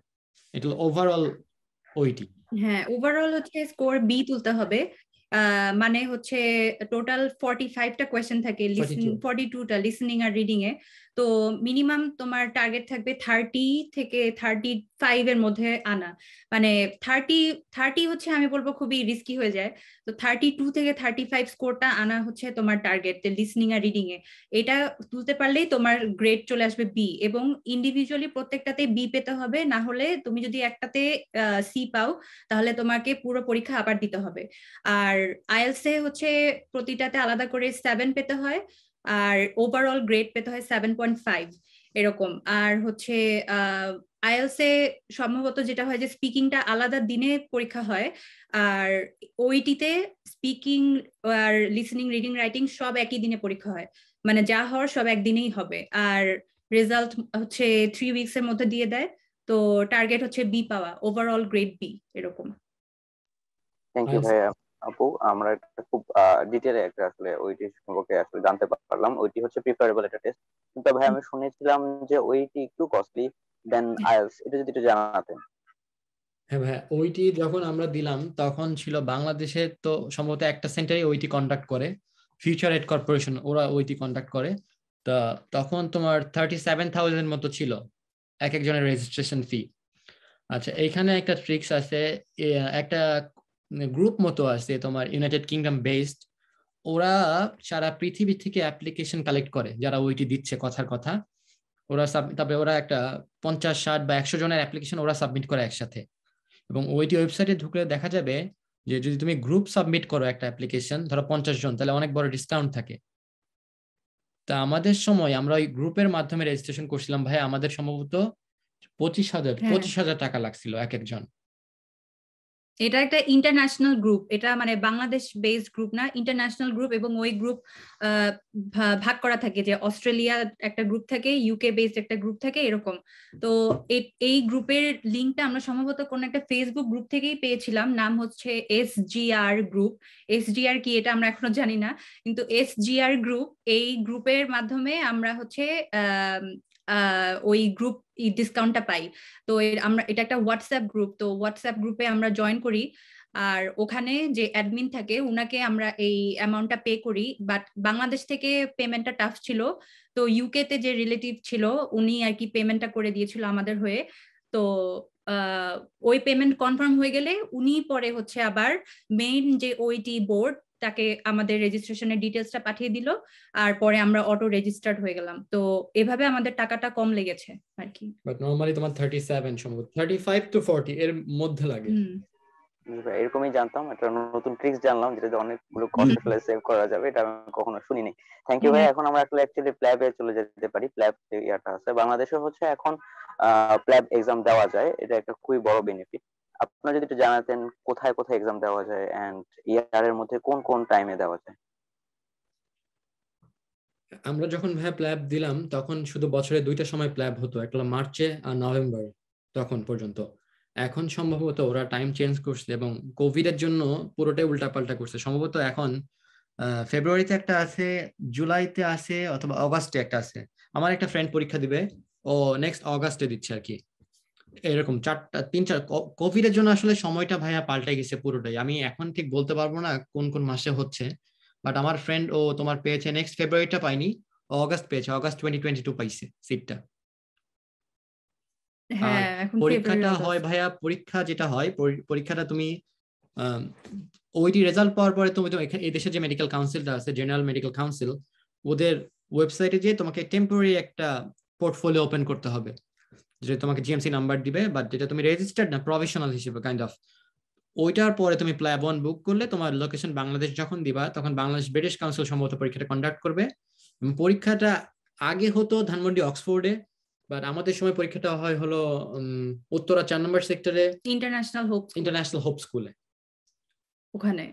এটা ওভারঅল ওইটি। হ্যাঁ, ওভারঅল হচ্ছে স্কোর বি তুলতে হবে। মানে হচ্ছে টোটাল 45টা কোয়েশ্চেন থাকে, 42টা লিসেনিং আর রিডিং এ। তো মিনিমাম তোমার টার্গেট থাকবে 30 থেকে 35 এর মধ্যে আনা। মানে 30 হচ্ছে আমি বলবো খুবই রিস্কি হয়ে যায়। তো 32 থেকে 35 স্কোরটা আনা হচ্ছে তোমার target listening are reading a. এটা তুলতে পারলেই তোমার গ্রেড চলে আসবে বি, এবং ইন্ডিভিজুয়ালি প্রত্যেকটাতে বি পেতে হবে, না হলে তুমি যদি একটাতে সি পাও তাহলে তোমাকে পুরো পরীক্ষা আবার দিতে হবে। আর আইএলটিএস এ হচ্ছে প্রতিটাতে আলাদা করে 7 পেতে হয়, আর ওভারঅল গ্রেড পেতে হয় 7.5 এরকম। আর হচ্ছে আইএলটিএস এ সম্ভবত যেটা হয় যে স্পিকিংটা আলাদা দিনে পরীক্ষা হয়, আর ওইটিতে স্পিকিং আর লিসেনিং, রিডিং, রাইটিং সব একই দিনে পরীক্ষা হয়। মানে যা হওয়ার সব একদিনেই হবে। আর রেজাল্ট হচ্ছে 3 উইকস এর মধ্যে দিয়ে দেয়। তো টার্গেট হচ্ছে বি পাওয়া, ওভারঅল গ্রেড বি এরকম। থ্যাংক ইউ ভাইয়া। আপু, আমরা একটা খুব ডিটেইলে একটা আসলে ওইটি সম্পর্কে আসলে জানতে পারলাম। ওইটি হচ্ছে প্রিফারেবল একটা টেস্ট, কিন্তু ভাই আমি শুনেছিলাম যে ওইটি একটু কস্টলি দেন আইএলটিএস, এটা যদি একটু জানাতেন। হ্যাঁ ভাই, ওইটি যখন আমরা দিলাম তখন ছিল বাংলাদেশে তো সম্ভবত একটা সেন্টারে ওইটি কন্ডাক্ট করে, ফিউচার এড কর্পোরেশন, ওরা ওইটি কন্ডাক্ট করে। তা তখন তোমার 37,000 মতো ছিল এক একজনের রেজিস্ট্রেশন ফি। আচ্ছা, এইখানে একটা ট্রিক্স আছে, একটা গ্রুপ মতো আছে তোমার ইউনাইটেড কিংডম বেসড, ওরা সারা পৃথিবী থেকে অ্যাপ্লিকেশন কালেক্ট করে যারা ওইটি দিচ্ছে কথার কথা। ওরা তারপরে ওরা একটা 50, 60 বা 100 জনের অ্যাপ্লিকেশন ওরা সাবমিট করে একসাথে, এবং ওইটি ওয়েবসাইটে ঢুকলে দেখা যাবে যে যদি তুমি গ্রুপ সাবমিট করো একটা অ্যাপ্লিকেশন, ধরো 50 জন, তাহলে অনেক বড় ডিসকাউন্ট থাকে। তা আমাদের সময় আমরা ওই গ্রুপের মাধ্যমে রেজিস্ট্রেশন করছিলাম ভাই, আমাদের সম্ভবত 25,000 টাকা লাগছিল এক একজন। এটা একটা ইন্টারন্যাশনাল গ্রুপ, এটা মানে বাংলাদেশ বেসড গ্রুপ না, ইন্টারন্যাশনাল গ্রুপ। এবং ওই গ্রুপ ভাগ করা থাকে, যে অস্ট্রেলিয়া একটা গ্রুপ থাকে, ইউকে বেসড একটা গ্রুপ থাকে, এরকম। তো এই গ্রুপের লিঙ্কটা আমরা সম্ভবত কোন একটা ফেসবুক গ্রুপ থেকেই পেয়েছিলাম, নাম হচ্ছে SGR গ্রুপ। SGR কি এটা আমরা এখনো জানি না, কিন্তু SGR গ্রুপ, এই গ্রুপের মাধ্যমে আমরা হচ্ছে ওই গ্রুপ ডিসকাউন্টটা পাই। তো আমরা এটা একটা হোয়াটসঅ্যাপ গ্রুপ, তো হোয়াটসঅ্যাপ গ্রুপে আমরা জয়েন করি, আর ওখানে যে অ্যাডমিন থাকে উনাকে আমরা এই অ্যামাউন্টটা পে করি। বাট বাংলাদেশ থেকে পেমেন্টটা টাফ ছিল, তো ইউকে তে যে রিলেটিভ ছিল উনি আর কি পেমেন্টটা করে দিয়েছিল আমাদের হয়ে। তো ওই পেমেন্ট কনফার্ম হয়ে গেলে উনি পরে হচ্ছে আবার মেইন যে ওইটি বোর্ড তাকে আমাদের রেজিস্ট্রেশনের ডিটেলসটা পাঠিয়ে দিল, আর পরে আমরা অটো রেজিস্টার্ড হয়ে গেলাম। তো এভাবে আমাদের টাকাটা কম লেগেছে আর কি। বাট নরমালি তোমার 37 সম্ভবত 35 to 40 এর মধ্যে লাগে। এরকমই জানতাম, একটা নতুন ট্রিক্স জানলাম যেটা অনেকগুলো কষ্ট আসলে সেভ করা যাবে, এটা আমি কখনো শুনিনি। থ্যাংক ইউ ভাই। এখন আমরা আসলে অ্যাকচুয়ালি প্ল্যাবে চলে যেতে পারি। প্ল্যাব যে ইয়াটা আছে বাংলাদেশে হচ্ছে এখন প্ল্যাব এক্সাম দেওয়া যায়, এটা একটা খুবই বড় বেনিফিট। আপনারা যদি একটু জানাতেন কোথায় কোথায় এক্সাম দেওয়া যায় এন্ড ইয়ারের মধ্যে কোন কোন টাইমে দেওয়া যায়। আমরা যখন ভাই প্ল্যাব দিলাম তখন শুধু বছরে 2টা সময় প্ল্যাব হতো, একটা হলো মার্চে আর নভেম্বরে তখন পর্যন্ত। এখন সম্ভবত ওরা টাইম চেঞ্জ করছে এবং কোভিড এর জন্য পুরোটাই উল্টাপাল্টা করছে। সম্ভবত এখন ফেব্রুয়ারিতে একটা আছে, জুলাইতে আছে, অথবা অগাস্টে একটা আছে। আমার একটা ফ্রেন্ড পরীক্ষা দিবে, ও নেক্সট অগাস্টে দিচ্ছে আর কি। এরকম 3-4 কোভিড এর জন্য আসলে সময়টা ভাইয়া পাল্টে গেছে পুরোটাই। আমি এখন ঠিক বলতে পারবো না কোন কোন মাসে হচ্ছে, বাট আমার ফ্রেন্ড ও তোমার পেয়েছে নেক্সট ফেব্রুয়ারিটা পাইনি, অগাস্ট পেয়েছে, অগাস্ট 2022 পাইছে সিটটা। আর পরীক্ষাটা হয় ভাইয়া, পরীক্ষা যেটা হয় পরীক্ষাটা তুমি ওইটি রেজাল্ট পাওয়ার পরে তুমি এই দেশে যে মেডিকেল কাউন্সিলটা আছে, জেনারেল মেডিকেল কাউন্সিল, ওদের ওয়েবসাইটে যে তোমাকে টেম্পোরারি একটা পোর্টফোলিও ওপেন করতে হবে, যেটা তোমাকে জিএমসি নাম্বার দিবে, বাট যেটা তুমি রেজিস্টার্ড না, প্রফেশনাল হিসেবে কাইন্ড অফ। ওইটার পরে তুমি প্ল্যাব 1 বুক করলে তোমার লোকেশন বাংলাদেশ যখন দিবা তখন বাংলাদেশ ব্রিটিশ কাউন্সিল সম্ভবত পরীক্ষাটা কন্ডাক্ট করবে। পরীক্ষাটা আগে হতো ধানমন্ডি অক্সফোর্ডে, বাট আমাদের সময় পরীক্ষাটা হয় হলো উত্তরা 4 নম্বর সেক্টরে ইন্টারন্যাশনাল হোপ স্কুলে ওখানে।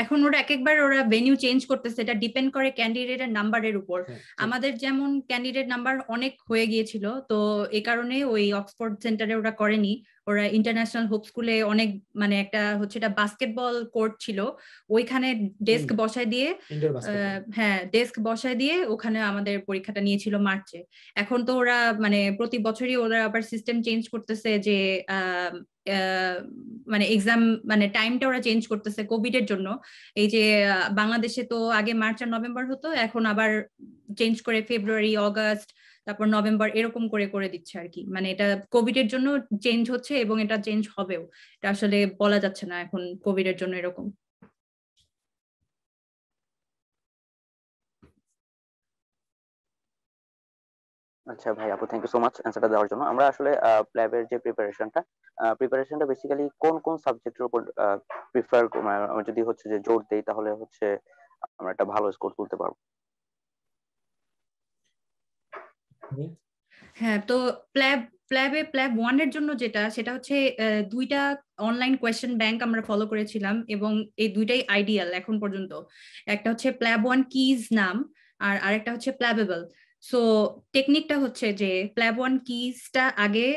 এখন ওরা একবার ওরা ভেনিউ চেঞ্জ করতেছে, এটা ডিপেন্ড করে ক্যান্ডিডেটের নাম্বারের উপর। আমাদের যেমন ক্যান্ডিডেট নাম্বার অনেক হয়ে গিয়েছিল, তো এই কারণে ওই অক্সফোর্ড সেন্টারে ওরা করেনি, ওরা ইন্টারন্যাশনাল হোপ স্কুলে অনেক মানে একটা হচ্ছে এটা বাস্কেটবল কোর্ট ছিল, ওইখানে ডেস্ক বসায় দিয়ে, হ্যাঁ ডেস্ক বসায় দিয়ে ওখানে আমাদের পরীক্ষাটা নিয়েছিল মার্চে। এখন তো ওরা মানে প্রতি বছরই ওরা আবার সিস্টেম চেঞ্জ করতেছে, যে মানে এক্সাম মানে টাইমটা ওরা চেঞ্জ করতেছে কোভিড এর জন্য। এই যে বাংলাদেশে তো আগে মার্চ আর নভেম্বর হতো, এখন আবার চেঞ্জ করে ফেব্রুয়ারি, অগাস্ট, তারপর নভেম্বর এরকম করে করে দিচ্ছে আর কি। মানে এটা কোভিড এর জন্য চেঞ্জ হচ্ছে এবং এটা চেঞ্জ হবেও, এটা আসলে বলা যাচ্ছে না এখন কোভিড এর জন্য এরকম। আচ্ছা ভাই আপু, থ্যাংক ইউ সো মাচ অ্যান্সারটা দেওয়ার জন্য। আমরা আসলে প্ল্যাবের যে প্রিপারেশনটা বেসিক্যালি কোন কোন সাবজেক্টের উপর প্রিফার, যদি হচ্ছে যে জোর দেই তাহলে হচ্ছে আমরা একটা ভালো স্কোর তুলতে পারবো। হ্যাঁ, তো প্ল্যাব 1 এর জন্য সেটা হচ্ছে 2টা অনলাইন কোয়েশ্চেন ব্যাংক আমরা ফলো করেছিলাম, এবং এই 2টাই আইডিয়াল এখন পর্যন্ত। একটা হচ্ছে প্ল্যাব 1 কিজ নাম, আর আরেকটা হচ্ছে প্ল্যাবেবল। সো টেকনিকটা হচ্ছে যে প্ল্যাব 1 কিজটা আগে,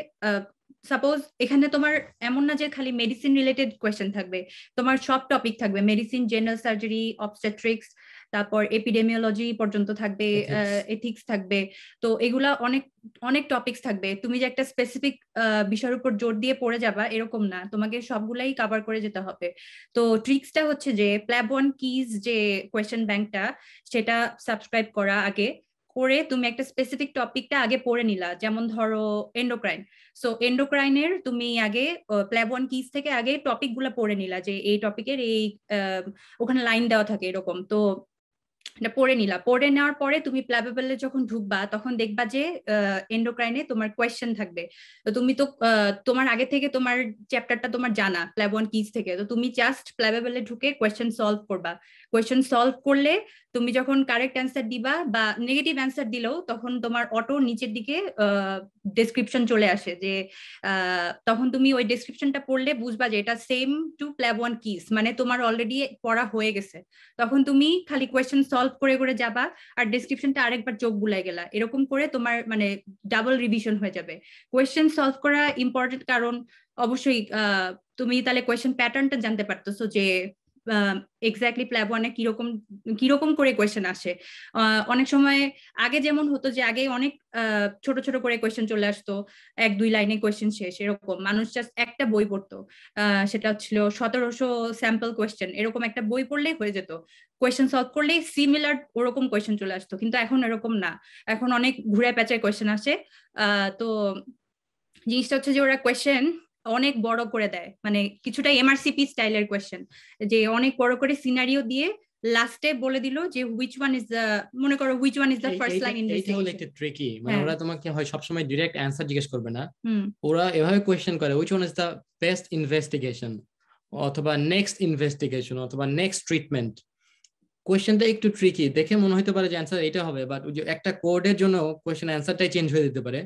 সাপোজ এখানে তোমার এমন না যে খালি মেডিসিন রিলেটেড কোয়েশ্চেন থাকবে, তোমার সব টপিক থাকবে, মেডিসিন, জেনারেল সার্জারি, অবস্টেট্রিক্স, তারপর এপিডেমিওলজি পর্যন্ত থাকবে, এথিক্স থাকবে। তো এগুলা অনেক অনেক টপিকস থাকবে। তুমি যে একটা স্পেসিফিক বিষয়ের উপর জোর দিয়ে পড়ে যাবা এরকম না, তোমাকে সবগুলাই কভার করে যেতে হবে। তো ট্রিক্সটা হচ্ছে যে প্ল্যাব 1 কিজ যে কোয়েশ্চেন ব্যাংকটা, সেটা সাবস্ক্রাইব করা আগে করে তুমি একটা স্পেসিফিক টপিকটা আগে পড়ে নিলা। যেমন ধরো এন্ডোক্রাইন, সো এন্ডোক্রাইনের তুমি আগে প্ল্যাব 1 কিজ থেকে আগে টপিক গুলা পড়ে নিলা, যে এই টপিকের এই ওখানে লাইন দেওয়া থাকে এরকম। তো এটা পড়ে নিলা, পড়ে নেওয়ার পরে তুমি প্ল্যাবেবলে যখন ঢুকবা তখন দেখবা যে এন্ডোক্রাইনে তোমার কোয়েশ্চেন থাকবে। তো তুমি তো তোমার আগে থেকে তোমার চ্যাপ্টারটা তোমার জানা প্ল্যাব 1 কিজ থেকে, তো তুমি জাস্ট প্ল্যাবেবলে ঢুকে কোয়েশ্চেন সলভ করবা। কোয়েশ্চেন সলভ করলে তুমি যখন কারেক্ট অ্যান্সার দিবা বা নেগেটিভ অ্যান্সার দিলেও তখন তোমার অটো নিচের দিকে ডেসক্রিপশন চলে আসে, যে তখন তুমি ওই ডেসক্রিপশনটা পড়লে বুঝবা যে এটা সেম টু প্ল্যাব 1 কিজ, মানে তোমার অলরেডি পড়া হয়ে গেছে। তখন তুমি খালি কোয়েশ্চেন সলভ করে করে যাবা আর ডেসক্রিপশনটা আরেকবার চোখ বুলাই গেলা, এরকম করে তোমার মানে ডাবল রিভিশন হয়ে যাবে। কোয়েশ্চেন সলভ করা ইম্পর্টেন্ট, কারণ অবশ্যই তুমি তাহলে কোয়েশ্চেন প্যাটার্নটা জানতে পারতেছো যে এক্স্যাক্টলি প্ল্যাব ওয়ানে কিরকম করে কোয়েশ্চেন আসে। অনেক সময় আগে যেমন হতো যে আগে অনেক ছোট ছোট করে কোয়েশ্চেন চলে আসতো, 1-2 লাইনে কোয়েশ্চেন শেষ, এরকম মানুষ জাস্ট একটা বই পড়তো, সেটা ছিল 1700 স্যাম্পল কোয়েশ্চেন, এরকম একটা বই পড়লেই হয়ে যেত, কোয়েশ্চেন সলভ করলেই সিমিলার ওরকম কোয়েশ্চেন চলে আসতো। কিন্তু এখন এরকম না, এখন অনেক ঘুরে পেঁচায় কোয়েশ্চেন আসে। তো জিনিসটা হচ্ছে যে ওরা কোয়েশ্চেন অনেক বড় করে দেয়, মানে কিছুটা এমআরসিপি স্টাইলের কোয়েশ্চেন, যে অনেক বড় করে সিনারিও দিয়ে লাস্টে বলে দিল যে হুইচ ওয়ান ইজ দ্য, মনে করো which one is the first line এইটা হলো ইনভেস্টিগেশন। একটা ট্রিকি, মানে ওরা তোমাকে হয় সবসময় ডাইরেক্ট অ্যানসার জিজ্ঞেস করবে না, হুম ওরা এভাবে কোয়েশ্চেন করে which one is the best investigation, অথবা নেক্সট ইনভেস্টিগেশন, অথবা নেক্সট ট্রিটমেন্ট। কোয়েশ্চেনটা একটু ট্রিকি, দেখে মনে হতে পারে যে অ্যান্সার এটা হবে, বাট ওই যে একটা কোডের জন্য কোয়েশ্চেন অ্যান্সারটাই চেঞ্জ হয়ে যেতে পারে।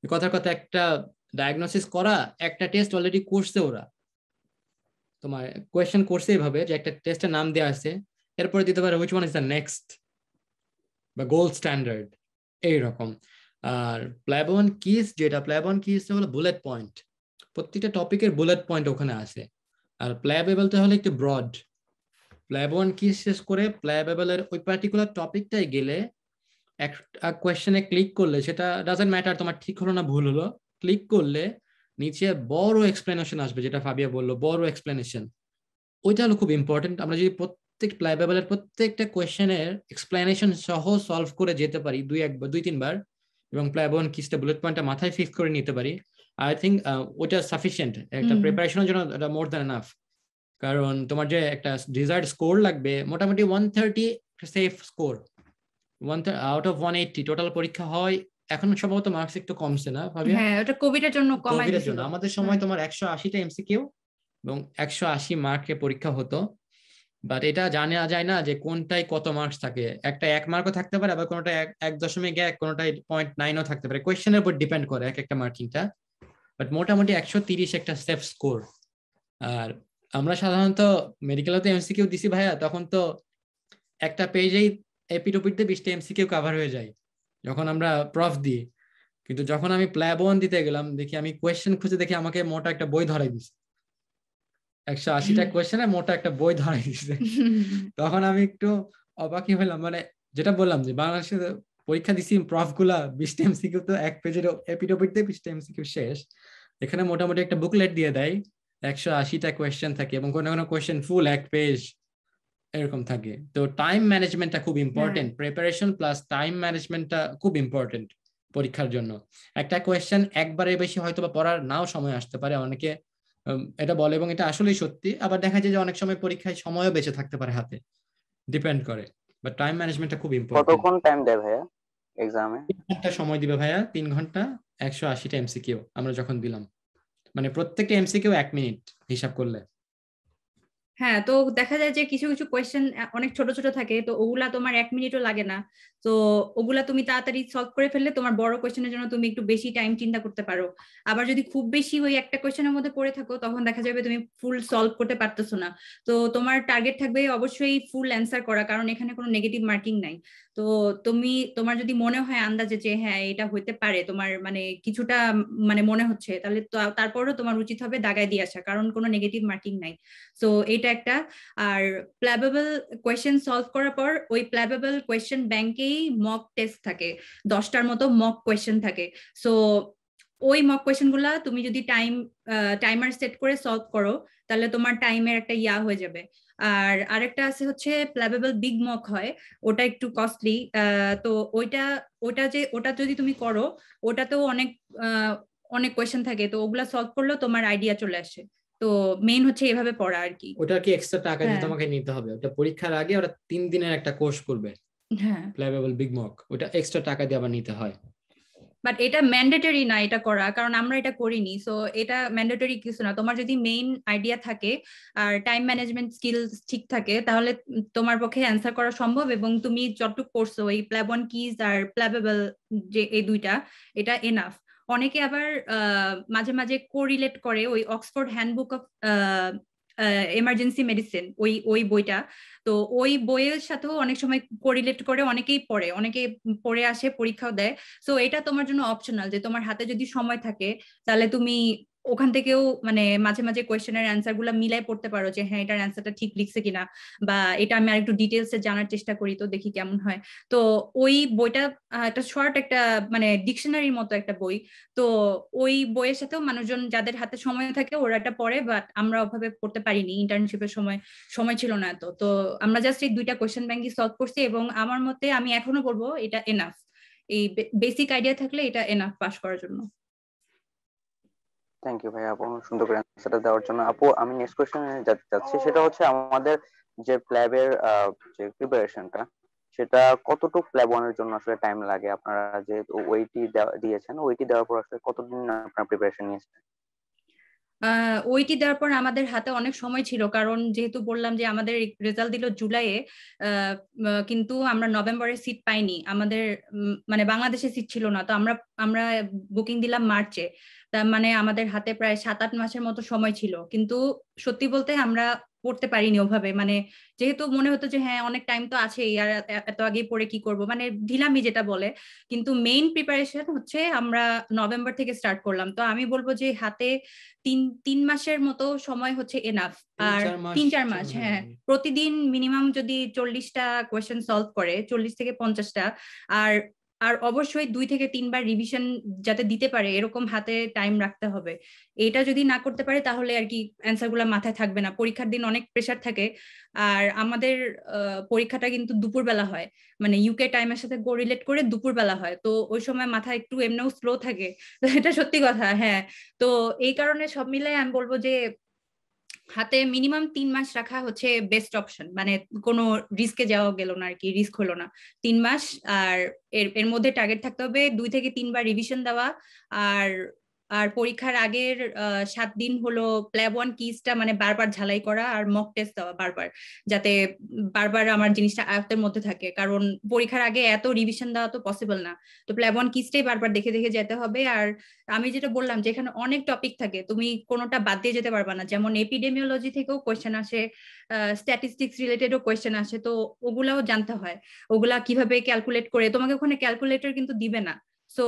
কথার কথা একটা ডায়াগনোসিস করা, একটা টেস্ট অলরেডি করছে ওরা, তোমার কোয়েশ্চেন করছে এইভাবে যে একটা টেস্টের নাম দেওয়া আছে, এরপরে দিতে পারে which one is the next বা গোল্ড স্ট্যান্ডার্ড এইরকম। আর প্ল্যাবন কিস, যেটা প্ল্যাবন কিস হলো বুলেট পয়েন্ট, প্রত্যেকটা টপিকের বুলেট পয়েন্ট ওখানে আছে। আর প্ল্যাবেবলটা হলো একটু ব্রড, প্ল্যাবন কিস শেষ করে প্ল্যাবেবলের ওই পার্টিকুলার টপিকটাই গেলে একটা কোয়েশ্চেনে ক্লিক করলে, সেটা ডাজন্ট ম্যাটার তোমার ঠিক হলো না ভুল হলো, ক্লিক করলে নিচে বড় এক্সপ্লেনেশন আসবে, যেটা ফাবিয়া বললো বড় এক্সপ্লেনেশন, ওইটা হলো খুব ইম্পর্টেন্ট। আমরা যদি প্রত্যেক প্ল্যাবেবলের প্রত্যেকটা কোয়েশ্চেনের এক্সপ্লেনেশন সহ সলভ করে যেতে পারি 2-3 বার, এবং প্ল্যাবন কিসটা বুলেট পয়েন্টটা মাথায় ফিক্স করে নিতে পারি, আই থিঙ্ক ওইটা সাফিসিয়েন্ট একটা প্রিপারেশনের জন্য, এটা মোর দ্যান এনাফ। কারণ তোমার যে একটা ডিজায়ার্ড স্কোর লাগবে মোটামুটি 130 safe score, 1 out of 180 total পরীক্ষা হয়। এখন সম্ভবত মার্কস একটু কমছে না ভাবিয়া? হ্যাঁ, ওটা কোভিডের জন্য কমাই কোভিডের দিয়েছিল। জন্য আমাদের সময় তোমার 180টা এমসিকিউ এবং 180 মার্কে পরীক্ষা হতো, বাট এটা জানা যায় না যে কোনটাই কত মার্কস থাকে, একটা 1 মার্কও থাকতে পারে, আবার কোনোটা 1.1, কোনোটাই 0.9ও থাকতে পারে, কোয়েশ্চেনের উপর ডিপেন্ড করে এক একটা মার্কিংটা, বাট মোটামুটি 130 একটা সেফ স্কোর। আর আমরা সাধারণত মেডিকেলতে এমসিকিউ দিছি ভাইয়া, তখন তো একটা পেজেই এপিটোপিটে 20টা এমসিকিউ কভার হয়ে যায় যখন আমরা প্রফ দিই। কিন্তু যখন আমি প্ল্যাবন দিতে গেলাম, দেখি আমি কোয়েশ্চেন খুঁজে দেখি আমাকে মোটা একটা বই ধরাই দিছে, 180টা কোয়েশ্চেনে মোটা একটা বই ধরাই দিছে। তখন আমি একটু অবাকই হলাম, মানে যেটা বললাম যে বাংলাদেশে পরীক্ষা দিছি প্রফ গুলা 20টা এমসিকিউ তো এক পেজের এপিটোপিটে 20টা এমসিকিউ শেষ, এখানে মোটামুটি একটা বুকলেট দিয়ে দেয়, 180টা কোয়েশ্চেন থাকে এবং কোনো কোনো কোয়েশ্চেন ফুল এক পেজ এরকম থাকে। তো টাইম ম্যানেজমেন্টটা খুব ইম্পর্টেন্ট, প্রিপারেশন প্লাস টাইম ম্যানেজমেন্টটা খুব ইম্পর্টেন্ট পরীক্ষার জন্য। একটা কোয়েশ্চেন একবারে বেশি হয়তো বা পড়ার নাও সময় আসতে পারে, অনেকে এটা বলে এবং এটা আসলেই সত্যি, আবার দেখা যায় যে অনেক সময় পরীক্ষায় সময়ও বেঁচে থাকতে পারে হাতে, ডিপেন্ড করে, বাট টাইম ম্যানেজমেন্টটা খুব ইম্পর্টেন্ট। কতক্ষণ টাইম দেয় ভাইয়া এক্সামে? 3 ঘন্টা সময় দিবে ভাইয়া, 3 ঘন্টা 180টা এমসিকিউ আমরা যখন দিলাম, মানে প্রত্যেকটা এমসিকিউ 1 মিনিট হিসাব করলে। হ্যাঁ, তো দেখা যায় যে কিছু কিছু কোয়েশ্চেন অনেক ছোট ছোট থাকে, তো ওগুলা তোমার 1 মিনিটও লাগে না, তো ওগুলা তুমি তাড়াতাড়ি সলভ করে ফেললে তোমার বড় কোয়েশ্চেনের জন্য তুমি একটু বেশি টাইম চিন্তা করতে পারো। আবার যদি খুব বেশি ওই একটা কোয়েশ্চেনের মধ্যে পড়ে থাকো, তখন দেখা যাবে তুমি ফুল সলভ করতে পারতেছো না। তো তোমার টার্গেট থাকবে অবশ্যই ফুল অ্যান্সার করা, কারণ এখানে কোনো নেগেটিভ মার্কিং নাই। তো তোমার যদি মনে হয় আন্দাজে যে হ্যাঁ এটা হইতে পারে, তোমার মানে কিছুটা মানে মনে হচ্ছে, তাহলে তারপরও তোমার উচিত হবে দাগায় দিয়ে আসা, কারণ কোনো নেগেটিভ মার্কিং নাই। সো এটা একটা। আর প্ল্যাবেবল কোয়েশ্চেন সলভ করার পর ওই প্ল্যাবেবল কোয়েশ্চেন ব্যাংকেই মক টেস্ট থাকে, 10টার মতো মক কোয়েশ্চেন থাকে। সো ওই মক কোয়েশ্চেন গুলা তুমি যদি টাইমার সেট করে সলভ করো, তাহলে তোমার টাইমের একটা হয়ে যাবে। আর আরেকটা আছে হচ্ছে প্ল্যাবেবল বিগ মক হয়, ওটা একটু কস্টলি। তো ওটা যদি তুমি করো, ওটাতেও অনেক কোয়েশ্চেন থাকে, তো ওগুলা সলভ করলেও তোমার আইডিয়া চলে আসে। তো মেইন হচ্ছে এভাবে পড়া আর কি। ওটা কি এক্সট্রা টাকা দিয়ে তোমাকে নিতে হবে? ওটা পরীক্ষার আগে ওরা 3 দিনের একটা কোর্স করবে, হ্যাঁ, প্ল্যাবেবল বিগ মক, ওটা এক্সট্রা টাকা দিয়ে আবার নিতে হয়। বাট এটা ম্যান্ডেটরি না এটা করা, কারণ আমরা এটা করিনি। সো এটা ম্যান্ডেটরি কিছু না, তোমার যদি মেইন আইডিয়া থাকে আর টাইম ম্যানেজমেন্ট স্কিলস ঠিক থাকে, তাহলে তোমার পক্ষে অ্যান্সার করা সম্ভব, এবং তুমি যতটুকু করছো এই প্ল্যাবন কিজ আর প্ল্যাবেবল যে এই দুইটা, এটা এনাফ। অনেকে আবার মাঝে মাঝে কোরিলেট করে ওই Oxford handbook of emergency medicine, ওই বইটা, তো ওই বইয়ের সাথেও অনেক সময় কোরিলেট করে অনেকেই পড়ে আসে, পরীক্ষাও দেয়। সো এটা তোমার জন্য অপশনাল, যে তোমার হাতে যদি সময় থাকে তাহলে তুমি ওখান থেকেও মানে মাঝে মাঝে কোয়েশ্চেনের অ্যান্সার গুলা মিলাই পড়তে পারো যে হ্যাঁ এটার অ্যান্সারটা ঠিক লিখছে কিনা, বা এটা আমি আরেকটু ডিটেলসে জানার চেষ্টা করি তো দেখি কেমন হয়। তো ওই বইটা একটা শর্ট একটা মানে ডিকশনারির মতো একটা বই। তো ওই বইয়ের সাথেও মানুষজন যাদের হাতে সময় থাকে ওরা এটা পড়ে, বাট আমরা ওভাবে পড়তে পারিনি, ইন্টার্নশিপের সময় ছিল না এত। তো আমরা জাস্ট এই 2টা কোয়েশ্চেন ব্যাংকই সলভ করছি, এবং আমার মতে আমি এখনো বলবো এটা এনাফ। এই বেসিক আইডিয়া থাকলে এটা এনাফ পাস করার জন্য। থ্যাংক ইউ ভাইয়া আপু সুন্দর করে অ্যান্সারটা দেওয়ার জন্য। আপু আমি নেক্সট কোশ্চেনে যেতে চাচ্ছি, সেটা হচ্ছে আমাদের যে প্ল্যাবের যে প্রিপারেশনটা, সেটা কতটুকু প্ল্যাব ওয়ানের জন্য আসলে টাইম লাগে? আপনারা যে ওইটি দিয়েছেন, ওইটি দেওয়ার পর আসলে কতদিন আপনার প্রিপারেশন নিয়েছেন? ওইটি দেওয়ার পর আমাদের হাতে অনেক সময় ছিল, কারণ যেহেতু বললাম যে আমাদের রেজাল্ট দিল জুলাইয়ে, কিন্তু আমরা নভেম্বরে সিট পাইনি, আমাদের মানে বাংলাদেশে সিট ছিল না, তো আমরা আমরা বুকিং দিলাম মার্চে। তার মানে আমাদের হাতে প্রায় 7-8 মাসের মতো সময় ছিল, কিন্তু সত্যি বলতে আমরা পড়তে পারিনি ওভাবে, মানে যেহেতু মনে হতো যে হ্যাঁ অনেক টাইম তো আছেই, আর এত আগে পড়ে কি করব, মানে ঢিলামি যেটা বলে। কিন্তু মেইন প্রিপারেশন হচ্ছে আমরা নভেম্বর থেকে স্টার্ট করলাম। তো আমি বলবো যে হাতে 3 মাসের মতো সময় হচ্ছে এনাফ। আর 3-4 মাস, হ্যাঁ, প্রতিদিন মিনিমাম যদি 40টা কোয়েশ্চেন সলভ করে, 40 থেকে 50টা, আর আর অবশ্যই 2 থেকে 3 বার রিভিশন যাতে দিতে পারে এরকম হাতে টাইম রাখতে হবে। এটা যদি না করতে পারে তাহলে আর কি অ্যান্সার গুলা মাথায় থাকবে না, পরীক্ষার দিন অনেক প্রেশার থাকে। আর আমাদের পরীক্ষাটা কিন্তু দুপুরবেলা হয়, মানে ইউকে টাইমের সাথে কোরিলেট করে দুপুরবেলা হয়, তো ওই সময় মাথা একটু এমনিও স্লো থাকে। তো এটা সত্যি কথা, হ্যাঁ। তো এই কারণে সব মিলে আমি বলবো যে হাতে মিনিমাম 3 মাস রাখা হচ্ছে বেস্ট অপশন, মানে কোনো রিস্কে যাওয়া গেল না আর কি, রিস্ক হলো না। 3 মাস, আর এর মধ্যে টার্গেট থাকতে হবে 2 থেকে 3 বার রিভিশন দেওয়া। আর আর পরীক্ষার আগের 7 দিন হলো প্ল্যাব ওয়ান কিসটা মানে বারবার ঝালাই করা, আর মক টেস্ট দেওয়া বারবার, যাতে বারবার আমার জিনিসটা আয়ত্তের মধ্যে থাকে, কারণ পরীক্ষার আগে এত রিভিশন দেওয়া তো পসিবল না। তো প্ল্যাব ওয়ান কিসটাই বারবার দেখে দেখে যেতে হবে। আর আমি যেটা বললাম যে এখানে অনেক টপিক থাকে, তুমি কোনোটা বাদ দিয়ে যেতে পারবা না, যেমন এপিডেমিওলজি থেকেও কোয়েশ্চেন আসে, স্ট্যাটিস্টিক্স রিলেটেডও কোয়েশ্চেন আসে, তো ওগুলাও জানতে হয়, ওগুলা কিভাবে ক্যালকুলেট করে, তোমাকে ওখানে ক্যালকুলেটর কিন্তু দিবে না, সো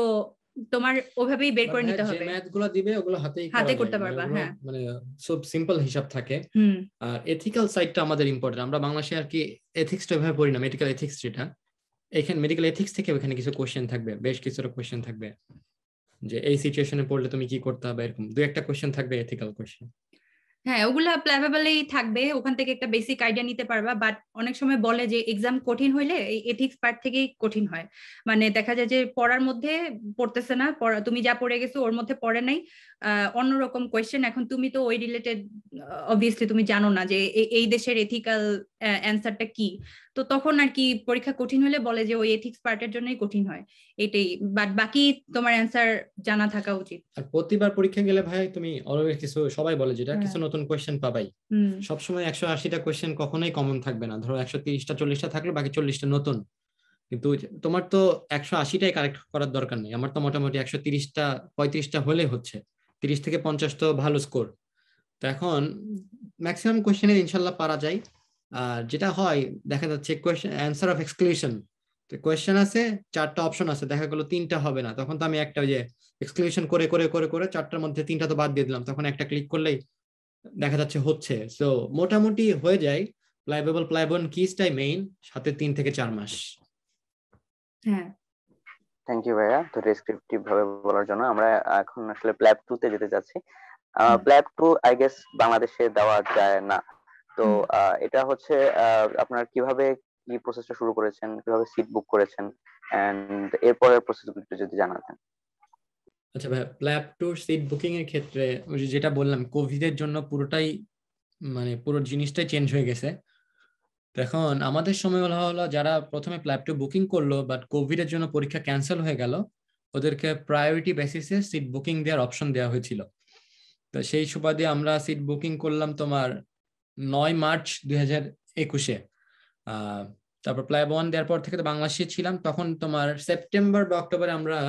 তোমার ওভাবেই বের করে নিতে হবে। যে ম্যাথ গুলো দিবে ওগুলো হাতে করতে পারবা, হ্যাঁ, মানে সব সিম্পল হিসাব থাকে। আর এথিক্যাল সাইডটা আমাদের ইম্পর্টেন্ট, আমরা বাংলাদেশে আর কি এথিক্সটা এভাবে পড়ি না, মেডিকেল এথিক্স যেটা, এখানে মেডিকেল এথিক্স থেকে ওখানে কিছু কোশ্চেন থাকবে, বেশ কিছুটা কোশ্চেন থাকবে যে এই সিচুয়েশনে পড়লে তুমি কি করতে হবে, এরকম 2-1টা কোশ্চেন থাকবে এথিক্যাল কোশ্চেন। হ্যাঁ, ওগুলা প্ল্যাবেবলই থাকবে, ওখান থেকে একটা বেসিক আইডিয়া নিতে পারবা। বাট অনেক সময় বলে যে এক্সাম কঠিন হইলে এই এথিক্স পার্ট থেকেই কঠিন হয়, মানে দেখা যায় যে পড়ার মধ্যে পড়তেছে না, তুমি যা পড়ে গেছো ওর মধ্যে পড়ে নাই, অন্যরকম কোয়েশ্চেন, এখন তুমি তো ওই রিলেটেড অবভিয়াসলি তুমি জানো না যে এই দেশের এথিক্যাল অ্যান্সারটা কি, তো তখন আর কি পরীক্ষা কঠিন হলে বলে যে ওই এথিক্স পার্টের জন্যই কঠিন হয়, এটাই। বাট বাকি তোমার অ্যান্সার জানা থাকা উচিত। আর প্রতিবার পরীক্ষা গেলে ভাই তুমি অলওয়েজ কিছু, সবাই বলে যেটা, কিছু নতুন কোশ্চেন পাবাই। সবসময় 180টা কোশ্চেন কখনোই কমন থাকবে না, ধরো 130টা 40টা থাকলে বাকি 40টা নতুন, কিন্তু তোমার তো 180টাই কারেক্ট করার দরকার নেই, আমার তো মোটামুটি 130টা 35টা হলে হচ্ছে, 30 থেকে 50 তো ভালো স্কোর। তো এখন ম্যাক্সিমাম কোশ্চেনে ইনশাল্লাহ পারা যায়। আর যেটা হয় দেখা যাচ্ছে কোয়েশ্চেন অ্যান্সার অফ এক্সক্লুশন, তো কোয়েশ্চেন আছে 4টা অপশন আছে, দেখা গেল 3টা হবে না, তখন তো আমি একটা ওই যে এক্সক্লুশন করে করে করে করে 4টার মধ্যে 3টা তো বাদ দিয়ে দিলাম, তখন একটা ক্লিক করলেই দেখা যাচ্ছে হচ্ছে। সো মোটামুটি হয়ে যায়। প্লাইবন কিসটাই মেইন, সাথে 3 থেকে 4 মাস। হ্যাঁ, থ্যাংক ইউ ভাইয়া তো ডেসক্রিপটিভ ভাবে বলার জন্য। আমরা এখন আসলে প্ল্যাব 2 তে যেতে যাচ্ছি। প্ল্যাব 2 আই গেস বাংলাদেশে দেওয়া যায় না, তো এটা হচ্ছে আপনার কিভাবে কি প্রসেসটা শুরু করেছেন, কিভাবে সিট বুক করেছেন, এন্ড এরপরের প্রসেসগুলো একটু যদি জানাতেন। আচ্ছা ভাই, প্ল্যাব 2 সিট বুকিং এর ক্ষেত্রে যেটা বললাম, কোভিড এর জন্য পুরোটাই মানে পুরো জিনিসটাই চেঞ্জ হয়ে গেছে। এখন আমাদের সময় হলো যারা প্রথমে প্ল্যাব 2 বুকিং করলো বাট কোভিড এর জন্য পরীক্ষা ক্যান্সেল হয়ে গেল, ওদেরকে প্রায়োরিটি বেসিসে সিট বুকিং দেওয়ার অপশন দেওয়া হয়েছিল। তো সেই সুবাদে আমরা সিট বুকিং করলাম তোমার 9 মার্চ 2021-এ। তারপর প্ল্যাব 1 দেওয়ার পর থেকে তো বাংলাদেশে ছিলাম, তখন তোমার সেপ্টেম্বর বা অক্টোবরে আমরা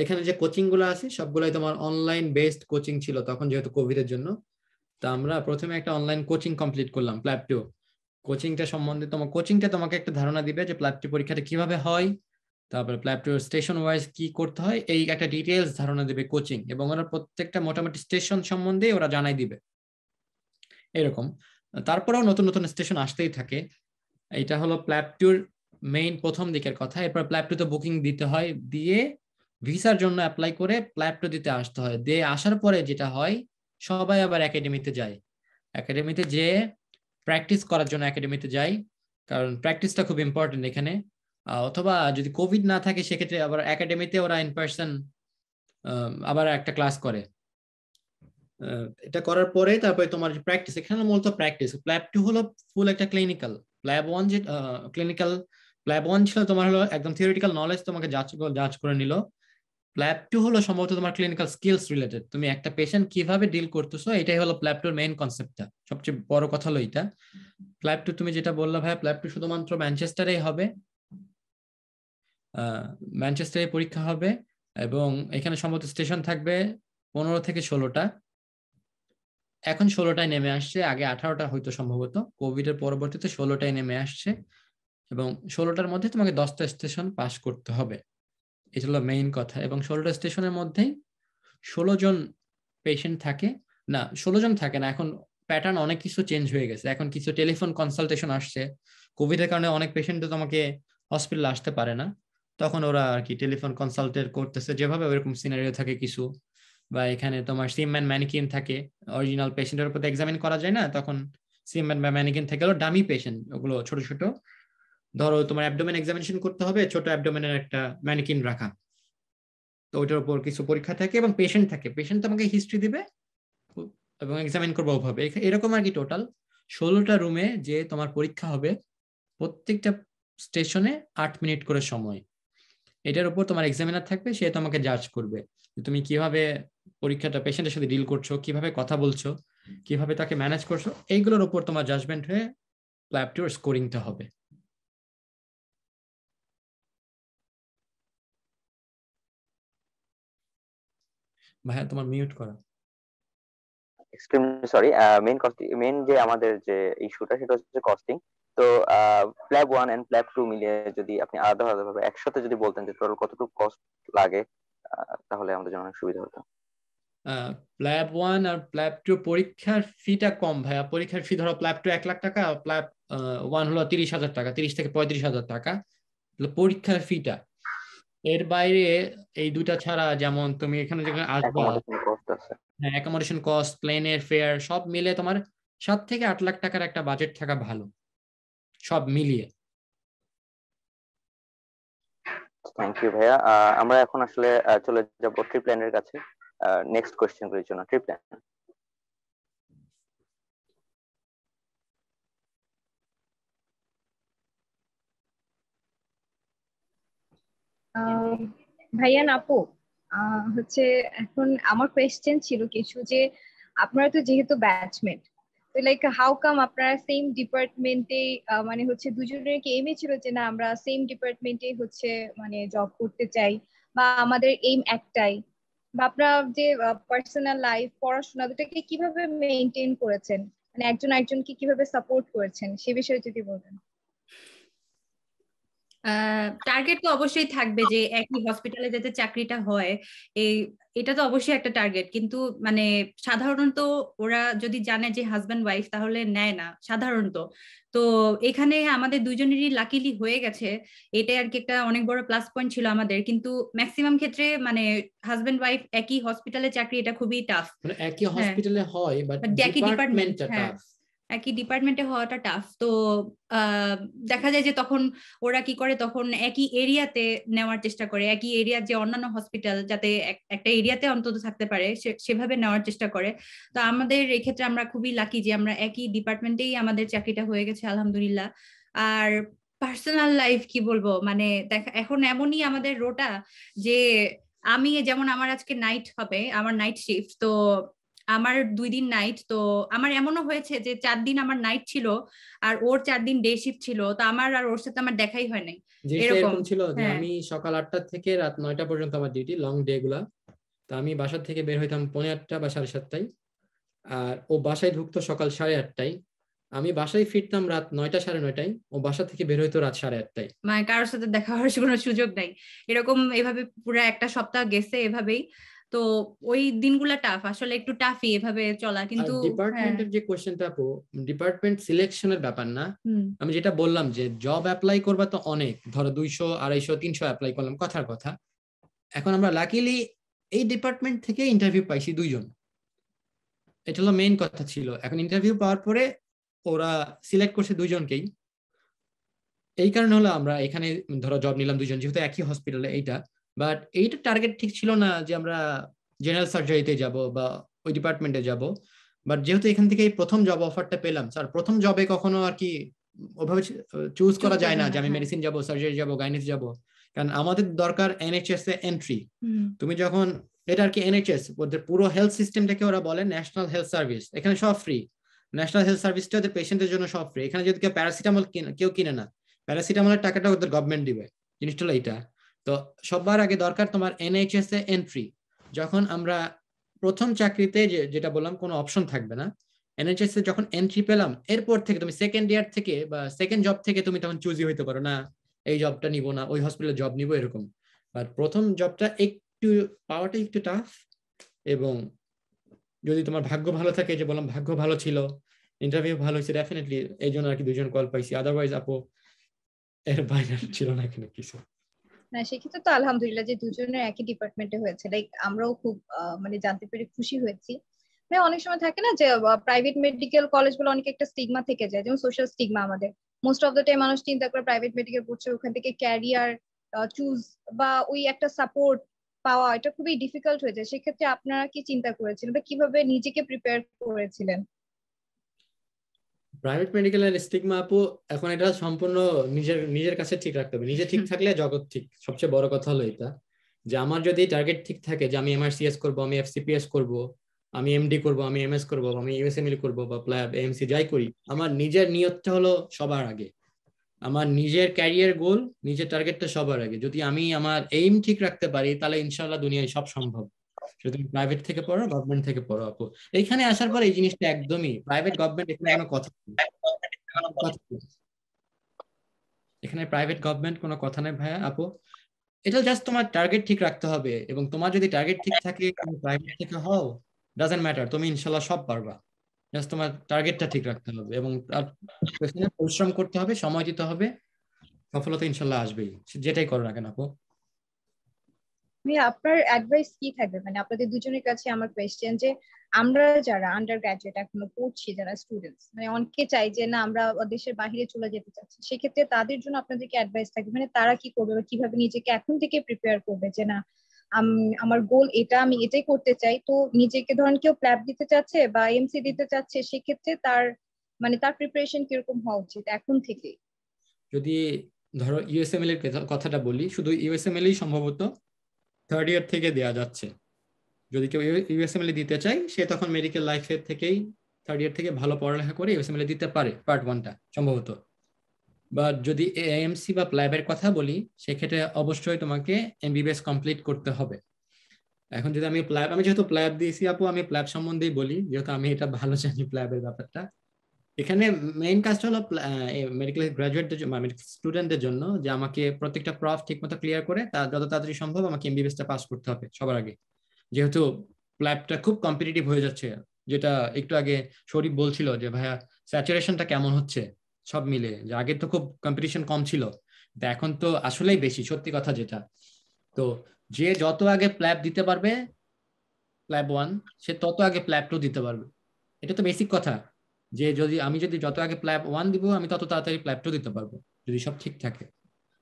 এখানে যে কোচিং গুলো আছে সবগুলাই তোমার অনলাইন বেসড কোচিং ছিল তখন, যেহেতু কোভিড এর জন্য। তা আমরা প্রথমে একটা অনলাইন কোচিং কমপ্লিট করলাম প্ল্যাব 2। কোচিংটা সম্বন্ধে কোচিংটা তোমাকে একটা ধারণা দিবে যে প্ল্যাব 2 পরীক্ষাটা কিভাবে হয়, তারপরে প্ল্যাবটুর স্টেশন ওয়াইজ কি করতে হয় এই একটা ডিটেইলস ধারণা দেবে কোচিং, এবং ওরা প্রত্যেকটা মোটামুটি স্টেশন সম্বন্ধে ওরা জানাই দিবে এরকম। তারপরেও নতুন নতুন স্টেশন আসতেই থাকে। এটা হলো প্ল্যাবটুর মেইন প্রথম দিকের কথা। এরপর প্ল্যাবটুতে বুকিং দিতে হয়, দিয়ে ভিসার জন্য অ্যাপ্লাই করে প্ল্যাবটু দিতে আসতে হয়। দিয়ে আসার পরে যেটা হয়, সবাই আবার একাডেমিতে যায়। একাডেমিতে যেয়ে প্র্যাকটিস করার জন্য একাডেমিতে যাই, কারণ প্র্যাকটিসটা খুব ইম্পর্টেন্ট এখানে। অথবা যদি কোভিড না থাকে সেক্ষেত্রে আবার একাডেমিতে ওরা ইন পার্সন আবার একটা ক্লাস করে। এটা করার পরে তারপরে তোমার প্র্যাকটিস, এখানে মূলত প্র্যাকটিস। প্ল্যাব 2 হলো ফুল একটা ক্লিনিক্যাল। প্ল্যাব 1 যে ক্লিনিক্যাল, প্ল্যাব 1 ছিল তোমার হলো একদম থিওরিটিক্যাল নলেজ তোমাকে যাচ করে নিল। প্ল্যাব 2 হলো সম্ভবত তোমার ক্লিনিক্যাল স্কিলস রিলেটেড, তুমি একটা পেশেন্ট কিভাবে ডিল করতেছো, এটাই হলো প্ল্যাব 2 এর মেইন কনসেপ্টটা। সবচেয়ে বড় কথা হলো এটা। প্ল্যাব 2 তুমি যেটা বললা ভাই, প্ল্যাব 2 শুধুমাত্র ম্যানচেস্টারেই হবে, ম্যানচেস্টারে পরীক্ষা হবে, এবং এখানে সম্ভবত স্টেশন থাকবে 15 থেকে 16টা। এখন 16টায় নেমে আসছে, আগে 18টা হয়তো সম্ভবত, কোভিড এর পরবর্তীতে 16টায় নেমে আসছে, এবং 16টার মধ্যে তোমাকে 10টা স্টেশন পাস করতে হবে। এটা হলো মেইন কথা। এবং 16টা স্টেশনের মধ্যেই 16 জন পেশেন্ট থাকে, না 16 জন থাকে না, এখন প্যাটার্ন অনেক কিছু চেঞ্জ হয়ে গেছে। এখন কিছু টেলিফোন কনসালটেশন আসছে, কোভিড এর কারণে অনেক পেশেন্ট তো তোমাকে হসপিটালে আসতে পারে না, তখন ওরা আর কি টেলিফোন কনসালটেট করতেছে, যেভাবে ওইরকম সিনারিও থাকে কিছু। বা এখানে তোমার সিমম্যান ম্যানিকিন থাকে, অরিজিনাল পেশেন্টের উপর এক্সামিন করা যায় না, তখন সিমম্যান বা ম্যানিকিন থাকে, ওগুলো ডামি পেশেন্ট, ওগুলো ছোট ছোট। ধরো তোমার অ্যাবডোমেন এক্সামিনেশন করতে হবে, ছোট অ্যাবডোমেনের একটা ম্যানিকিন রাখা, তো ওইটার উপর কিছু পরীক্ষা থাকে এবং পেশেন্ট থাকে, পেশেন্ট তোমাকে হিস্ট্রি দিবে এবং এক্সামিন করবো ওভাবে। এরকম আর কি। টোটাল 16টা রুমে যে তোমার পরীক্ষা হবে, প্রত্যেকটা স্টেশনে 8 মিনিট করে সময়। এটার উপর তোমার এক্সামিনার থাকবে, সে তোমাকে জাজ করবে তুমি কিভাবে পরীক্ষাটা পেশেন্টের সাথে ডিল করছো, কিভাবে কথা বলছো, কিভাবে তাকে ম্যানেজ করছো, এইগুলোর উপর তোমার জাজমেন্ট হয়ে প্ল্যাব 2 স্কোরিংটা হবে। ভাইয়া তোমার মিউট করা। এক্সট্রিমলি সরি, মেইন যে আমাদের যে ইস্যুটা সেটা হচ্ছে কস্টিং। তো প্ল্যাব 1 এন্ড প্ল্যাব 2 মিলিয়ে যদি আপনি আলাদা আলাদা ভাবে একসাথে যদি বলতেন যে টোটাল কতটুকু কস্ট লাগে, তাহলে আমাদের জন্য অনেক সুবিধা হতো। প্ল্যাব 1 আর প্ল্যাব 2 পরীক্ষার ফিটা কম ভাইয়া। পরীক্ষার ফি ধরো প্ল্যাব 2 1 লাখ টাকা, প্ল্যাব 1 হলো 30,000 টাকা, 30 থেকে 35,000 টাকা পরীক্ষার ফিটা। এর বাইরে এই দুটা ছাড়া, যেমন তুমি এখানে যেখানে আসবা, হ্যাঁ অ্যাকোমোডেশন কস্ট, প্লেনের ফেয়ার সব মিলে তোমার 7 থেকে 8 লাখ টাকার একটা বাজেট থাকা ভালো, সব মিলিয়ে। থ্যাংক ইউ ভাইয়া। আমরা এখন আসলে চলে যাব ট্রিপ প্ল্যানের কাছে, নেক্সট কোশ্চেন গুলির জন্য। ট্রিপ প্ল্যান, ভাইয়ান আপু, হচ্ছে এখন আমার কোয়েশ্চেন ছিল কিছু, যে আপনারা তো যেহেতু ব্যাচমেট, তো লাইক হাউ কাম আপনারা সেম ডিপার্টমেন্টে, মানে হচ্ছে দুজনের কি এমই ছিল যে না আমরা সেম ডিপার্টমেন্টে হচ্ছে মানে জব করতে চাই, বা আমাদের এইম একটাই, বা আপনারা যে পার্সোনাল লাইফ পড়াশোনা দুটাকে কিভাবে মেনটেন করেছেন, মানে একজন একজনকে কিভাবে সাপোর্ট করেছেন সে বিষয়ে যদি বলেন। টার্গেট তো অবশ্যই থাকবে যে একই হসপিটালে যাতে চাকরিটা হয়, এই এটা তো অবশ্যই একটা টার্গেট, কিন্তু মানে সাধারণত ওরা যদি জানে যে হাজব্যান্ড ওয়াইফ তাহলে নেয় না সাধারণত। তো এখানে আমাদের দুজনেরই লাকিলি হয়ে গেছে, এটাই আর কি একটা অনেক বড় প্লাস পয়েন্ট ছিল আমাদের। কিন্তু ম্যাক্সিমাম ক্ষেত্রে মানে হাজব্যান্ড ওয়াইফ একই হসপিটালে চাকরি এটা খুবই টাফ। মানে একই হসপিটালে হয় বাট একই ডিপার্টমেন্ট, ডিপার্টমেন্টটা টাফ। একই ডিপার্টমেন্টে হওয়াটা টাফ। তো দেখা যায় যে তখন ওরা কি করে, তখন একই এরিয়াতে নেওয়ার চেষ্টা করে, একই এরিয়ার যে অন্যান্য হসপিটাল যাতে একটা এরিয়াতে অন্তত থাকতে পারে সেভাবে নেওয়ার চেষ্টা করে। তো আমাদের এক্ষেত্রে আমরা খুবই লাকি যে আমরা একই ডিপার্টমেন্টেই আমাদের চাকরিটা হয়ে গেছে আলহামদুলিল্লাহ। আর পার্সোনাল লাইফ কি বলবো, মানে দেখা এখন এমনই আমাদের রোটা যে আমি যেমন আমার আজকে নাইট হবে, আমার নাইট শিফট, তো আমার 2 দিন নাইট, তো আমার এমনও হয়েছে যে 4 দিন আমার নাইট ছিল আর ওর 4 দিন ডে শিফট ছিল, তো আমার আর ওর সাথে আমার দেখাই হয় নাই। এরকম ছিল যে আমি সকাল 8টা থেকে রাত 9টা পর্যন্ত আমার ডিউটি, লং ডে গুলা। তো আমি বাসা থেকে বের হইতাম 8:30 বা 7:30টায়, আর ও বাসায় ঢুকতো সকাল 8:30টায়। আমি বাসায় ফিরতাম রাত 9টা 9:30, ও বাসা থেকে বের হইতো রাত 8:30। মানে কারোর সাথে দেখা হওয়ার কোনো সুযোগ নাই, এরকম এভাবে পুরো একটা সপ্তাহ গেছে এভাবেই। তো ওই দিনগুলা টাফ, আসলে একটু টাফই এভাবে চলা, কিন্তু ডিপার্টমেন্টের যে কোশ্চেনটা আপু, ডিপার্টমেন্ট সিলেকশনের ব্যাপার না। আমি যেটা বললাম যে জব অ্যাপ্লাই করবা তো অনেক, ধরো 200 250 300 অ্যাপ্লাই করলাম, কথার কথা। এখন আমরা লাকিলি এই ডিপার্টমেন্ট থেকে ইন্টারভিউ পাইছি 2জন, এটা হলো মেইন কথা ছিল। এখন ইন্টারভিউ পাওয়ার পরে ওরা সিলেক্ট করছে 2জনকেই, এই কারণে হলো আমরা এখানে ধরো জব নিলাম 2জন, যেহেতু একই হসপিটালে এইটা। বাট এইটা টার্গেট ঠিক ছিল না যে আমরা জেনারেল সার্জারিতে যাব বা ওই ডিপার্টমেন্টে যাব। বাট যেহেতু এখান থেকে প্রথম জব অফারটা পেলাম, স্যার প্রথম জবে কখনো আর কি ওভাবে চুজ করা যায় না যে আমি মেডিসিন যাব, সার্জারি যাব, গাইনিস যাব, কারণ আমাদের দরকার এনএইচএস এ এন্ট্রি। তুমি যখন এটা আর কি এনএইচএস ওদের পুরো হেলথ সিস্টেমটাকে ওরা বলে ন্যাশনাল হেলথ সার্ভিস, এখানে সব ফ্রি। ন্যাশনাল হেলথ সার্ভিসটা ওদের পেশেন্টের জন্য সব ফ্রি। এখানে যদি কেউ প্যারাসিটামল কেউ কিনে না, প্যারাসিটামলের টাকাটা ওদের গভর্নমেন্ট দিবে, জিনিসটা হলো এইটা। তো সবার আগে দরকার তোমার এনএইচএস এ এন্ট্রি। যখন আমরা প্রথম চাকরিতে যেটা বললাম কোনো অপশন থাকবে না, এনএইচএস এ যখন এন্ট্রি পেলাম এরপর থেকে তুমি সেকেন্ড ইয়ার থেকে বা সেকেন্ড জব থেকে তুমি তখন চুজই হইতে পারো, না এই জবটা নিব না ওই হসপিটালে জব নিব এরকম। বাট প্রথম জবটা একটু পাওয়াটা একটু টাফ, এবং যদি তোমার ভাগ্য ভালো থাকে, যে বললাম ভাগ্য ভালো ছিল, ইন্টারভিউ ভালো হয়েছে ডেফিনেটলি, এই জন্য আর কি 2জন কল পাইছি, আদারওয়াইজ আপু এর বাইরে ছিল না এখানে কিছু। না সেক্ষেত্রে তো আলহামদুলিল্লাহ যে দুজনের একই ডিপার্টমেন্টে হয়েছে, লাইক আমরাও খুব মানে জানতে পেরে খুশি হয়েছি। অনেক সময় থাকে না যে প্রাইভেট মেডিকেল কলেজগুলো অনেক একটা স্টিগমা থেকে যায়, যেমন সোশ্যাল স্টিগমা। আমাদের মোস্ট অফ দ্য টাইম মানুষ চিন্তা করে প্রাইভেট মেডিকেল পড়ছে, ওখান থেকে ক্যারিয়ার চুজ বা ওই একটা সাপোর্ট পাওয়া এটা খুবই ডিফিকাল্ট হয়ে যায়। সেক্ষেত্রে আপনারা কি চিন্তা করেছিলেন বা কিভাবে নিজেকে প্রিপেয়ার করেছিলেন? প্রাইভেট মেডিকেলের স্টিগমা আপু, এখন এটা সম্পূর্ণ নিজের নিজের কাছে ঠিক রাখতে হবে। নিজে ঠিক থাকলে জগৎ ঠিক। সবচেয়ে বড় কথা হলো এটা, যে আমার যদি টার্গেট ঠিক থাকে যে আমি এমআরসিএস করব, আমি এফসিপিএস করব, আমি এমডি করব, আমি এমএস করব, আমি ইউএসএমএল করব বা প্ল্যাব এমসি যাই করি, আমার নিজের নিয়তটা হলো সবার আগে। আমার নিজের ক্যারিয়ার গোল, নিজের টার্গেটটা সবার আগে। যদি আমি আমার এইম ঠিক রাখতে পারি তাহলে ইনশাআল্লাহ দুনিয়ায় সব সম্ভব। সেটা তুমি প্রাইভেট থেকে পড়ো, গভর্নমেন্ট থেকে পড়ো আপু। এইখানে আসার পর এই জিনিসটা একদমই প্রাইভেট গভর্নমেন্ট এখানে কোনো কথা নেই। এখানে প্রাইভেট গভর্নমেন্ট কোনো কথা নেই ভাইয়া আপু। এটা জাস্ট তোমার টার্গেট ঠিক রাখতে হবে, এবং তোমার যদি টার্গেট ঠিক থাকে তুমি প্রাইভেট থেকে হও, ডাজন্ট ম্যাটার, তুমি ইনশাআল্লাহ সব পারবা। জাস্ট তোমার টার্গেটটা ঠিক রাখতে হবে এবং তার পেছনে পরিশ্রম করতে হবে, সময় দিতে হবে, সফলতা ইনশাআল্লাহ আসবেই, যেটাই করো না কেন আপু। আপনার অ্যাডভাইস কি থাকবে, মানে আপনাদের দুজনের কাছে আমার কোয়েশ্চেন, যে আমরা যারা আন্ডার গ্রাজুয়েট এখনো পড়ছি, যারা স্টুডেন্টস, মানে অনেকে চাই যে না আমরা দেশের বাইরে চলে যেতে চাচ্ছি, সেক্ষেত্রে তাদের জন্য আপনাদের কি অ্যাডভাইস থাকবে, মানে তারা কি করবে বা কিভাবে নিজেকে এখন থেকে প্রিপেয়ার করবে যে না আমার গোল এটা, আমি এটাই করতে চাই। তো নিজেকে ধরেন কেউ প্ল্যাব দিতে চাচ্ছে বা এমসি দিতে চাচ্ছে, সেক্ষেত্রে তার মানে তার প্রিপারেশন কিরকম হওয়া উচিত এখন থেকে? যদি ধরো ইউএসএমএল এর কথাটা বলি, শুধু ইউএসএমএল সম্ভবত থার্ড ইয়ার থেকে দেওয়া যাচ্ছে। যদি কেউ ইউএসএমএল দিতে চায় সে তখন মেডিকেল লাইফের থেকেই থার্ড ইয়ার থেকে ভালো পড়ালেখা করে ইউএসএমএল দিতে পারে পার্ট 1টা সম্ভবত। বা যদি এএমসি বা প্ল্যাবের কথা বলি, সেক্ষেত্রে অবশ্যই তোমাকে এমবিবিএস কমপ্লিট করতে হবে। এখন যদি আমি যেহেতু প্ল্যাব দিয়েছি আপু, আমি প্ল্যাব সম্বন্ধেই বলি, যেহেতু আমি এটা ভালো জানি প্ল্যাবের ব্যাপারটা। এখানে মেইন কাজটা হলো মেডিকেল গ্রাজুয়েটদের মেডিকেল স্টুডেন্টদের জন্য, যে আমাকে প্রত্যেকটা প্রফ ঠিকমতো ক্লিয়ার করে যত তাড়াতাড়ি সম্ভব আমাকে এমবিবিএসটা পাস করতে হবে সবার আগে। যেহেতু প্ল্যাবটা খুব কম্পিটিটিভ হয়ে যাচ্ছে, যেটা একটু আগে শরীফ বলছিল যে ভাইয়া স্যাচুরেশনটা কেমন হচ্ছে সব মিলে, যে আগে তো খুব কম্পিটিশন কম ছিল, এখন তো আসলেই বেশি, সত্যি কথা যেটা। তো যে যত আগে প্ল্যাব দিতে পারবে, প্ল্যাব 1, সে তত আগে প্ল্যাব 2 দিতে পারবে। এটা তো বেসিক কথা, যে আমি যদি যত আগে প্ল্যাব 1 দিব, আমি তত তাড়াতাড়ি প্ল্যাব 2 দিতে পারবো, যদি সব ঠিক থাকে।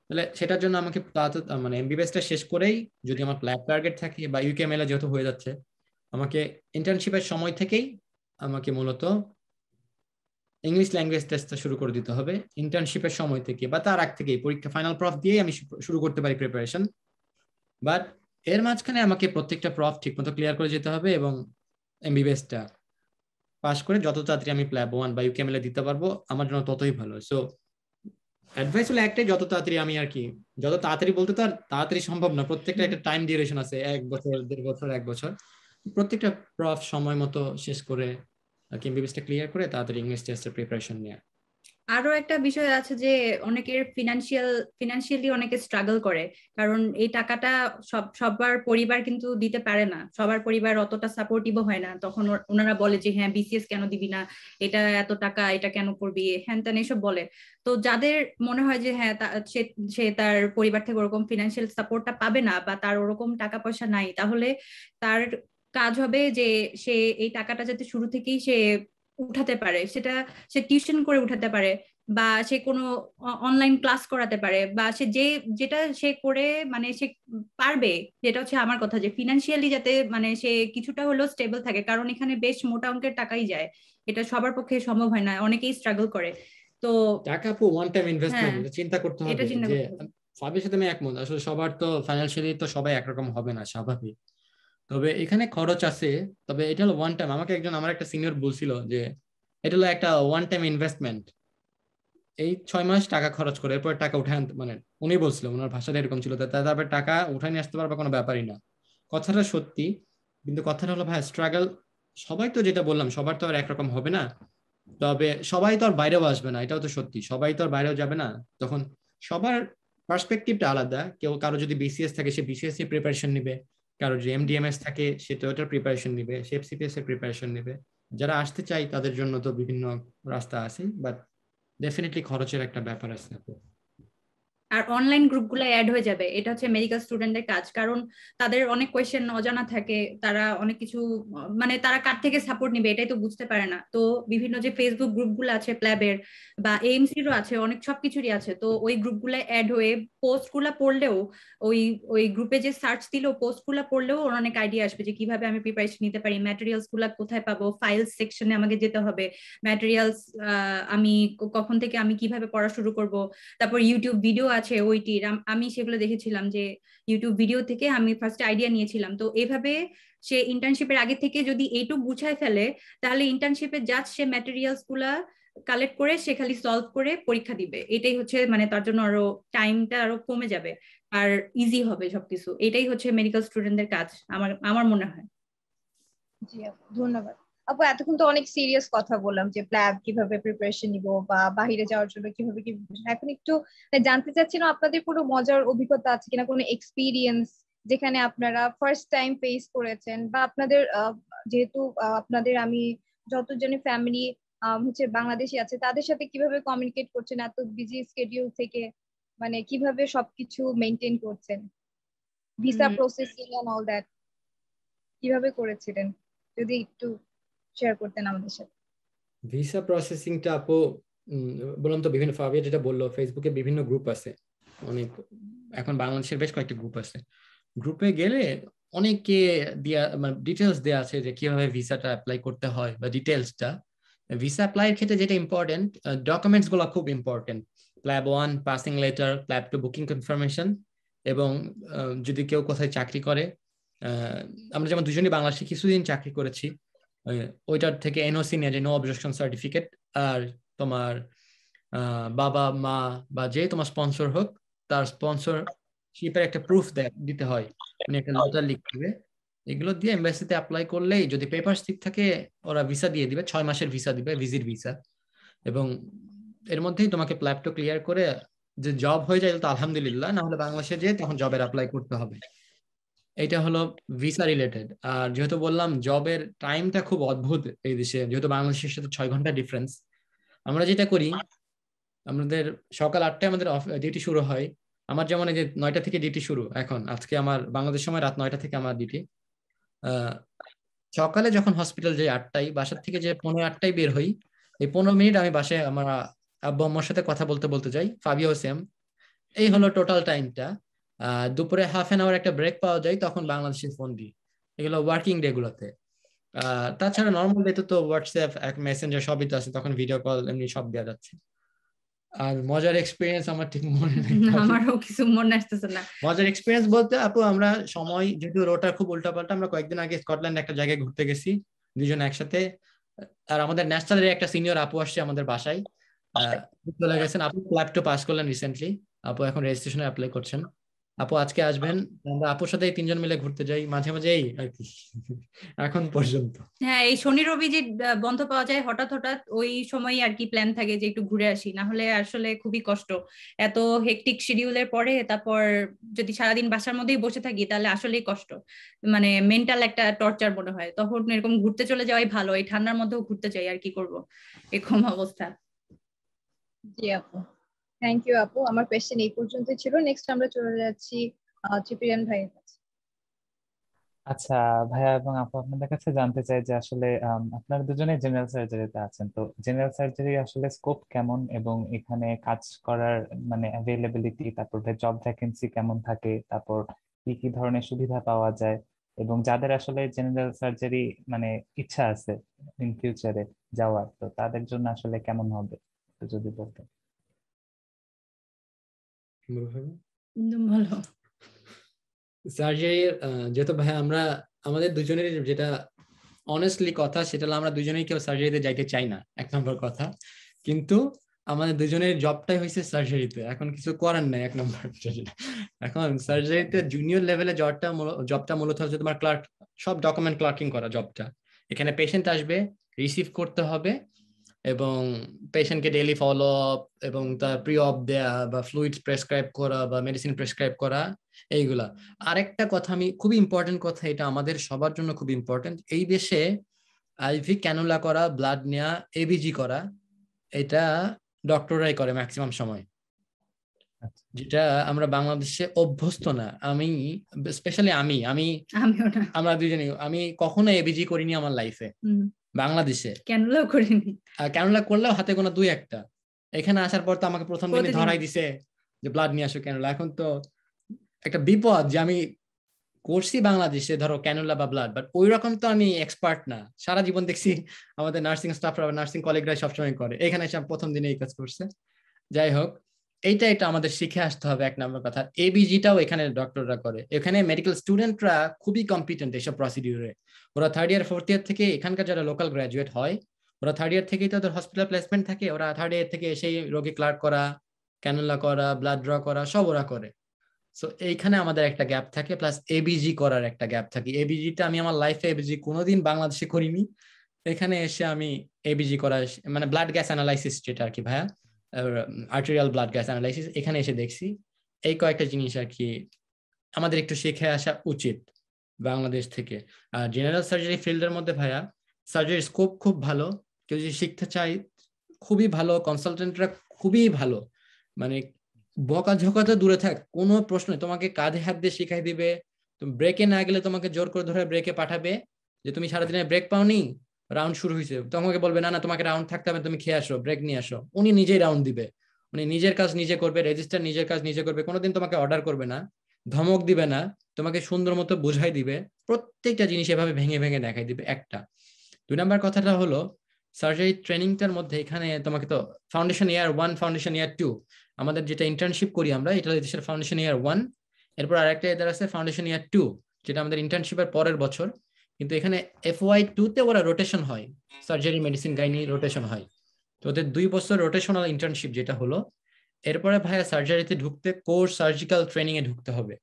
তাহলে সেটার জন্য আমাকে মানে এমবিবিএসটা শেষ করেই, যদি আমার প্ল্যাব টার্গেট থাকে বা ইউকেএমএল যেহেতু হয়ে যাচ্ছে, আমাকে ইন্টার্নশিপের সময় থেকেই আমাকে মূলত ইংলিশ ল্যাঙ্গুয়েজ টেস্টটা শুরু করে দিতে হবে। ইন্টার্নশিপের সময় থেকে বা তার আগ থেকেই পরীক্ষা ফাইনাল প্রফ দিয়ে আমি শুরু করতে পারি প্রিপারেশন। বাট এর মাঝখানে আমাকে প্রত্যেকটা প্রফ ঠিকমতো ক্লিয়ার করে যেতে হবে, এবং এমবিবিএসটা পাস করে যত তাড়াতাড়ি আমি প্ল্যাব 1 বা ইউকেএমএল দিতে পারবো আমার জন্য ততই ভালো। সো অ্যাডভাইস হলো একটাই, যত তাড়াতাড়ি আমি আর কি, যত তাড়াতাড়ি বলতে তো আর তাড়াতাড়ি সম্ভব না, প্রত্যেকটা একটা টাইম ডিউরেশন আছে, 1 বছর 1.5 বছর 1 বছর। প্রত্যেকটা প্রফ সময় মতো শেষ করে এমবিবিএসটা ক্লিয়ার করে তাড়াতাড়ি ইংলিশ টেস্টের প্রিপারেশন নেওয়া। আরো একটা বিষয় আছে যে অনেকের ফিনান্সিয়ালি অনেকে স্ট্রাগল করে, কারণ এই টাকাটা সবার পরিবার কিন্তু দিতে পারে না, সবার পরিবার অতটা সাপোর্টিভও হয় না, তখন ওনারা বলে যে হ্যাঁ বিসিএস কেন দিবি না, এটা এত টাকা এটা কেন করবি, হ্যান ত্যান এসব বলে। তো যাদের মনে হয় যে হ্যাঁ সে তার পরিবার থেকে ওরকম ফিনান্সিয়াল সাপোর্টটা পাবে না বা তার ওরকম টাকা পয়সা নাই, তাহলে তার কাজ হবে যে সে এই টাকাটা যাতে শুরু থেকেই সে উঠাতে পারে, সেটা সে টিউশন করে উঠাতে পারে, বা সে কোনো অনলাইন ক্লাস করাতে পারে, বা সে যেটা সে করে মানে সে পারবে। যেটা হচ্ছে আমার কথা যে ফিনান্সিয়ালি যাতে মানে সে কিছুটা হলেও স্টেবল থাকে, কারণ এখানে বেশ মোটা অঙ্কের টাকাই যায়, এটা সবার পক্ষে সম্ভব হয় না, অনেকেই স্ট্রাগল করে। তো টাকা আপু ওয়ান টাইম ইনভেস্টমেন্ট, এটা চিন্তা করতে হবে যে ফাবির সাথে আমি একমত। আসলে সবার তো ফাইন্যান্সিয়ালি তো সবাই একরকম হবে না, স্বাভাবিক। তবে এখানে খরচ আছে, তবে এটা হলো ওয়ান টাইম। আমাকে আমার একটা সিনিয়র বলছিল যে এটা হলো একটা ওয়ান টাইম ইনভেস্টমেন্ট, এই 6 মাস টাকা খরচ করে এরপর টাকা উঠে আনতে, মানে উনি বলছিল, ওনার ভাষাটা এরকম ছিল, তারপরে টাকা উঠায় নিয়ে আসতে পারবে কোনো ব্যাপারই না। কথাটা সত্যি, কিন্তু কথাটা হলো ভাই স্ট্রাগল, সবাই তো যেটা বললাম সবার তো আর একরকম হবে না। তবে সবাই তো আর বাইরেও আসবে না, এটাও তো সত্যি, সবাই তো আর বাইরেও যাবে না। তখন সবার পার্সপেক্টিভটা আলাদা। কারো যদি বিসিএস থাকে সে বিসিএস এর প্রিপারেশন নিবে, কারো যদি এমডিএমএস থাকে সে তো ওটার প্রিপারেশন নিবে, সে এফসিপিএস এর প্রিপারেশন নিবে। যারা আসতে চাই তাদের জন্য তো বিভিন্ন রাস্তা আছে, বাট ডেফিনেটলি খরচের একটা ব্যাপার আছে। আর অনলাইন গ্রুপগুলো অ্যাড হয়ে যাবে, এটা হচ্ছে মেডিকেল স্টুডেন্টদের কাজ, কারণ তাদের অনেক কোয়েশ্চেন অজানা থাকে, তারা অনেক কিছু মানে তারা কার থেকে সাপোর্ট নিবে এটাই তো বুঝতে পারে না। তো বিভিন্ন যে ফেসবুক গ্রুপগুলো আছে প্ল্যাবের বা এএমসিরও আছে, অনেক সবকিছুরই আছে, তো ওই গ্রুপগুলো অ্যাড হয়ে পোস্টগুলো পড়লেও, ওই ওই গ্রুপে যে সার্চ দিলেও পোস্টগুলো পড়লেও ওর অনেক আইডিয়া আসবে যে কিভাবে আমি প্রিপারেশন নিতে পারি, ম্যাটেরিয়ালস গুলা কোথায় পাবো, ফাইলস সেকশনে আমাকে যেতে হবে, ম্যাটেরিয়ালস আমি কখন থেকে আমি কিভাবে পড়া শুরু করব। তারপর ইউটিউব ভিডিও আছে ওইটির, আমি সেগুলো দেখেছিলাম যে ইউটিউব ভিডিও থেকে আমি ফার্স্ট আইডিয়া নিয়েছিলাম। তো এভাবে সে ইন্টার্নশিপের আগে থেকে যদি এইটুকু গুছায় ফেলে, তাহলে ইন্টার্নশিপে জাস্ট সে ম্যাটেরিয়ালস গুলা কালেক্ট করে সে খালি সলভ করে পরীক্ষা দিবে, এটাই হচ্ছে মানে তার জন্য আরো টাইমটা আরো কমে যাবে আর ইজি হবে সবকিছু। এটাই হচ্ছে মেডিকেল স্টুডেন্টদের কাজ আমার আমার মনে হয়। জি আপু, ধন্যবাদ। আপু এতক্ষণ তো অনেক সিরিয়াস কথা বললাম যে প্ল্যাব কিভাবে প্রিপারেশন নিব বা বাহিরে যাওয়ার জন্য কিভাবে কি preparation। এখন একটু জানতে চাচ্ছিলাম আপনাদের কোনো মজার অভিজ্ঞতা আছে কিনা, কোনো এক্সপিরিয়েন্স যেখানে আপনারা ফার্স্ট টাইম ফেস করেছেন, বা আপনাদের যেহেতু আপনাদের আমি যতজনের ফ্যামিলি হচ্ছে বাংলাদেশি আছে, তাদের সাথে কিভাবে কমিউনিকেট করছেন এত বিজি স্কেডিউল থেকে, মানে কিভাবে সবকিছু মেনটেন করছেন, visa processing and all that কিভাবে করেছিলেন, যদি একটু শেয়ার করতেন আমাদের সাথে। ভিসা প্রসেসিংটা আপু বললাম তো, বিভিন্ন ফাবিয়া যেটা বললো, ফেসবুকে বিভিন্ন গ্রুপ আছে অনেক, এখন বাংলাদেশের বেশ কয়েকটি গ্রুপ আছে। গ্রুপে গেলে অনেকে দিয়া মানে ডিটেলস দেওয়া আছে যে কিভাবে ভিসাটা অ্যাপ্লাই করতে হয় বা ডিটেলসটা। ভিসা অ্যাপ্লাইয়ের ক্ষেত্রে যেটা ইম্পর্টেন্ট, ডকুমেন্টস গুলো খুব important. PLAB 1 passing letter, PLAB 2 booking confirmation, এবং যদি কেউ কোথায় চাকরি করে, আমরা যেমন দুজনই বাংলাদেশে কিছুদিন চাকরি করেছি, ওইটার থেকে এনওসি নিয়ে যায়, নো অবজেকশন সার্টিফিকেট। আর তোমার বাবা মা বা যে তোমার স্পন্সর হোক, তার স্পন্সরশিপের একটা প্রুফ দিতে হয়, মানে একটা লেটার লিখতে হবে। এগুলো দিয়ে এমবাসিতে অ্যাপ্লাই করলেই যদি পেপার ঠিক থাকে ওরা ভিসা দিয়ে দিবে, 6 মাসের ভিসা দিবে, ভিজিট ভিসা। এবং এর মধ্যেই তোমাকে প্ল্যাবটা ক্লিয়ার করে যে জব হয়ে যায় তো আলহামদুলিল্লাহ, না হলে বাংলাদেশে যেয়ে তখন জবের অ্যাপ্লাই করতে হবে। এটা হলো ভিসা রিলেটেড। আর যেহেতু বললাম জবের টাইমটা খুব অদ্ভুত এই দেশে, যেহেতু বাংলাদেশের সাথে 6 ঘন্টা ডিফারেন্স। আমরা যেটা করি, আমাদের সকাল 8টায় আমাদের ডিউটি শুরু হয়। আমার যেমন এই যে 9টা থেকে ডিউটি শুরু, এখন আজকে আমার বাংলাদেশ সময় রাত 9টা থেকে আমার ডিউটি। সকালে যখন হসপিটাল যাই 8টায়, বাসার থেকে যে 15:08টায় বের হই, এই 15 মিনিট আমি বাসায় আমার আব্বু আম্মার সাথে কথা বলতে বলতে যাই, ফাবিও সেম। এই হলো টোটাল টাইমটা। দুপুরে ½ একটা ব্রেক পাওয়া যায়, তখন বাংলাদেশে ফোন দিই। এগুলো ওয়ার্কিং ডে গুলোতে। তাছাড়া নর্মাল ডে তো হোয়াটসঅ্যাপ, মেসেঞ্জার সবই তো আছে, তখন ভিডিও কল এমনি সব দেওয়া যাচ্ছে। আর মজার এক্সপিরিয়েন্স আমার ঠিক মনে নেই, আমারও কিছু মনে আসতেছে না। মজার এক্সপিরিয়েন্স বলতে আপু, আমরা সময় যেহেতু রোটা খুব উল্টাপাল্টা, আমরা কয়েকদিন আগে স্কটল্যান্ড একটা জায়গায় ঘুরতে গেছি দুজন একসাথে। আর আমাদের ন্যাশনালের একটা সিনিয়র আপু আসছে আমাদের বাসায়, চলে গেছেন। আপু ক্লাব 2 পাস করলেন রিসেন্টলি, আপু এখন রেজিস্ট্রেশনে অ্যাপ্লাই করছেন। আপু আজকে আসবেন, আমরা আপুর সাথে তিনজন মিলে ঘুরতে যাই মাঝে মাঝেই আর কি এখন পর্যন্ত। হ্যাঁ, এই শনি রবি যে বন্ধ পাওয়া যায় হঠাৎ হঠাৎ, ওই সময় আর কি প্ল্যান থাকে যে একটু ঘুরে আসি, না হলে আসলে খুবই কষ্ট এত হেকটিক শিডিউলের পরে। তারপর যদি সারাদিন বাসার মধ্যেই বসে থাকি তাহলে আসলেই কষ্ট, মানে মেন্টাল একটা টর্চার মনে হয়। তখন এরকম ঘুরতে চলে যাওয়াই ভালো, এই ঠান্ডার মধ্যেও ঘুরতে চাই, আর কি করব এরকম অবস্থা। জি আপু, থ্যাংক ইউ আপু। আমার কোয়েশ্চেন এই পর্যন্তই ছিল। নেক্সট আমরা চলে যাচ্ছি চিপিরিয়ান ভাইয়ের কাছে। আচ্ছা ভাইয়া এবং আপু, আপনাদের কাছে জানতে চাই যে আসলে আপনারা দুজনে জেনারেল সার্জারিতে আছেন, তো জেনারেল সার্জারি আসলে স্কোপ কেমন এবং এখানে কাজ করার মানে অ্যাভেলেবিলিটি, তারপর জব ভ্যাকেন্সি কেমন থাকে, তারপর কি কি ধরনের সুবিধা পাওয়া যায়, এবং যাদের আসলে জেনারেল সার্জারি মানে ইচ্ছা আছে ইন ফিউচারে যাওয়ার, তো তাদের জন্য আসলে কেমন হবে তো যদি বলতেন। ভালো। সার্জারি যেহেতু ভাই আমরা আমাদের দুজনের যেটা অনেস্টলি কথা, সেটা হলো আমরা দুজনেই কেউ সার্জারিতে যাইতে চাই না, এক নম্বর কথা। কিন্তু আমাদের দুজনের জবটাই হয়েছে সার্জারিতে, এখন কিছু করার নাই এক নম্বর। এখন সার্জারিতে জুনিয়র লেভেলে জবটা মূলত হচ্ছে তোমার ক্লার্ক, সব ডকুমেন্ট ক্লার্কিং করা জবটা। এখানে পেশেন্ট আসবে, রিসিভ করতে হবে, এবং পেশেন্টকে ডেইলি ফলো আপ এবং তার প্রি অপ দেয়া বা ফ্লুইডস প্রেসক্রাইব করা বা মেডিসিন প্রেসক্রাইব করা, এইগুলা। আরেকটা কথা, আমি খুবই ইম্পর্টেন্ট কথা, এটা আমাদের সবার জন্য খুব ইম্পর্টেন্ট, এই দেশে আইভি ক্যানুলা করা, ব্লাড নেওয়া, এবিজি করা, এটা ডক্টররাই করে ম্যাক্সিমাম সময়, যেটা আমরা বাংলাদেশে অভ্যস্ত না। আমি স্পেশালি আমরা দুজনেই, আমি কখনো এবিজি করিনি আমার লাইফে বাংলাদেশে, ক্যানুলা করিনি। ক্যানুলা করলেও হাতে গোনা দুই একটা। এখানে আসার পর তো আমাকে প্রথম দিনে ধরাই দিছে যে ব্লাড নিয়ে আসো ক্যানুলা। এখন তো একটা বিপদ যে আমি করছি বাংলাদেশে ধরো ক্যানুলা বা ব্লাড, বাট ওই রকম তো আমি এক্সপার্ট না। সারা জীবন দেখছি আমাদের নার্সিং স্টাফরা, নার্সিং কলিগরা সবসময় করে, এখানে এসে প্রথম দিনে এই কাজ করছে। যাই হোক, এটা আমাদের শিখে আসতে হবে, এক নম্বর কথা। এবিজিটাও এখানে ডক্টররা করে, এখানে মেডিকেল স্টুডেন্টরা খুবই কম্পিটেন্ট এইসব প্রসিডিউরে। ওরা থার্ড ইয়ার ফোর্থ ইয়ার থেকে, এখানকার যারা লোকাল গ্রাজুয়েট হয় ওরা থার্ড ইয়ার থেকেই তাদের হসপিটাল প্লেসমেন্ট থাকে, ওরা থার্ড ইয়ার থেকে এসে রোগী ক্লার্ক করা, ক্যানুলা করা, ব্লাড ড্র করা সব ওরা করে। সো এইখানে আমাদের একটা গ্যাপ থাকে, প্লাস এবিজি করার একটা গ্যাপ থাকে। এবিজিটা আমি আমার লাইফে এবিজি কোনোদিন বাংলাদেশে করিনি, এখানে এসে আমি এবিজি করা, মানে ব্লাড গ্যাস অ্যানালাইসিস যেটা আর কি ভাইয়া, আর্টেরিয়াল ব্লাড গ্যাস অ্যানালাইসিস, এখানে এসে দেখছি। এই কয়েকটা জিনিস আর কি আমাদের একটু শিখে আসা উচিত বাংলাদেশ থেকে। আর জেনারেল সার্জারি ফিল্ডের মধ্যে ভাইয়া সার্জারি স্কোপ খুব ভালো, কেউ যদি শিখতে চায় খুবই ভালো, কনসালটেন্টরা খুবই ভালো, মানে বকাঝকা তো দূরে থাক, কোনো প্রশ্ন তোমাকে কাঁধে হাত দিয়ে শিখাই দিবে। তুমি ব্রেকে না গেলে তোমাকে জোর করে ধরে ব্রেকে পাঠাবে, যে তুমি সারাদিনে ব্রেক পাওনি, রাউন্ড শুরু হয়েছে, তোমাকে বলবে না না তোমাকে রাউন্ড থাকতে হবে, তুমি খেয়ে আসো, ব্রেক নিয়ে আসো। উনি নিজেই রাউন্ড দিবে, উনি নিজের কাজ নিজে করবে, রেজিস্টার নিজের কাজ নিজে করবে, কোনোদিন তোমাকে অর্ডার করবে না, ধমক দিবে না, তোমাকে সুন্দর মতো বুঝাই দিবে, প্রত্যেকটা জিনিস এভাবে ভেঙে ভেঙে দেখাই দিবে। একটা। দুই নাম্বার কথাটা হলো সার্জারি ট্রেনিংটার মধ্যে এখানে তোমাকে তো ফাউন্ডেশন ইয়ার 1, ফাউন্ডেশন ইয়ার 2, আমাদের যেটা ইন্টার্নশিপ করি আমরা, এটা দেশের ফাউন্ডেশন ইয়ার 1, এরপর আরেকটা এদের আছে ফাউন্ডেশন ইয়ার 2, যেটা আমাদের ইন্টার্নশিপের পরের বছর। কিন্তু এখানে FY2 তে ওরা রোটেশন হয়, সার্জারি মেডিসিন গাইনি রোটেশন হয়, তো ওদের 2 বছর রোটেশনাল ইন্টার্নশিপ যেটা হলো। এরপরে ভাইয়া সার্জারিতে ঢুকতে কোর্স সার্জিক্যাল ট্রেনিং এ ঢুকতে হবে,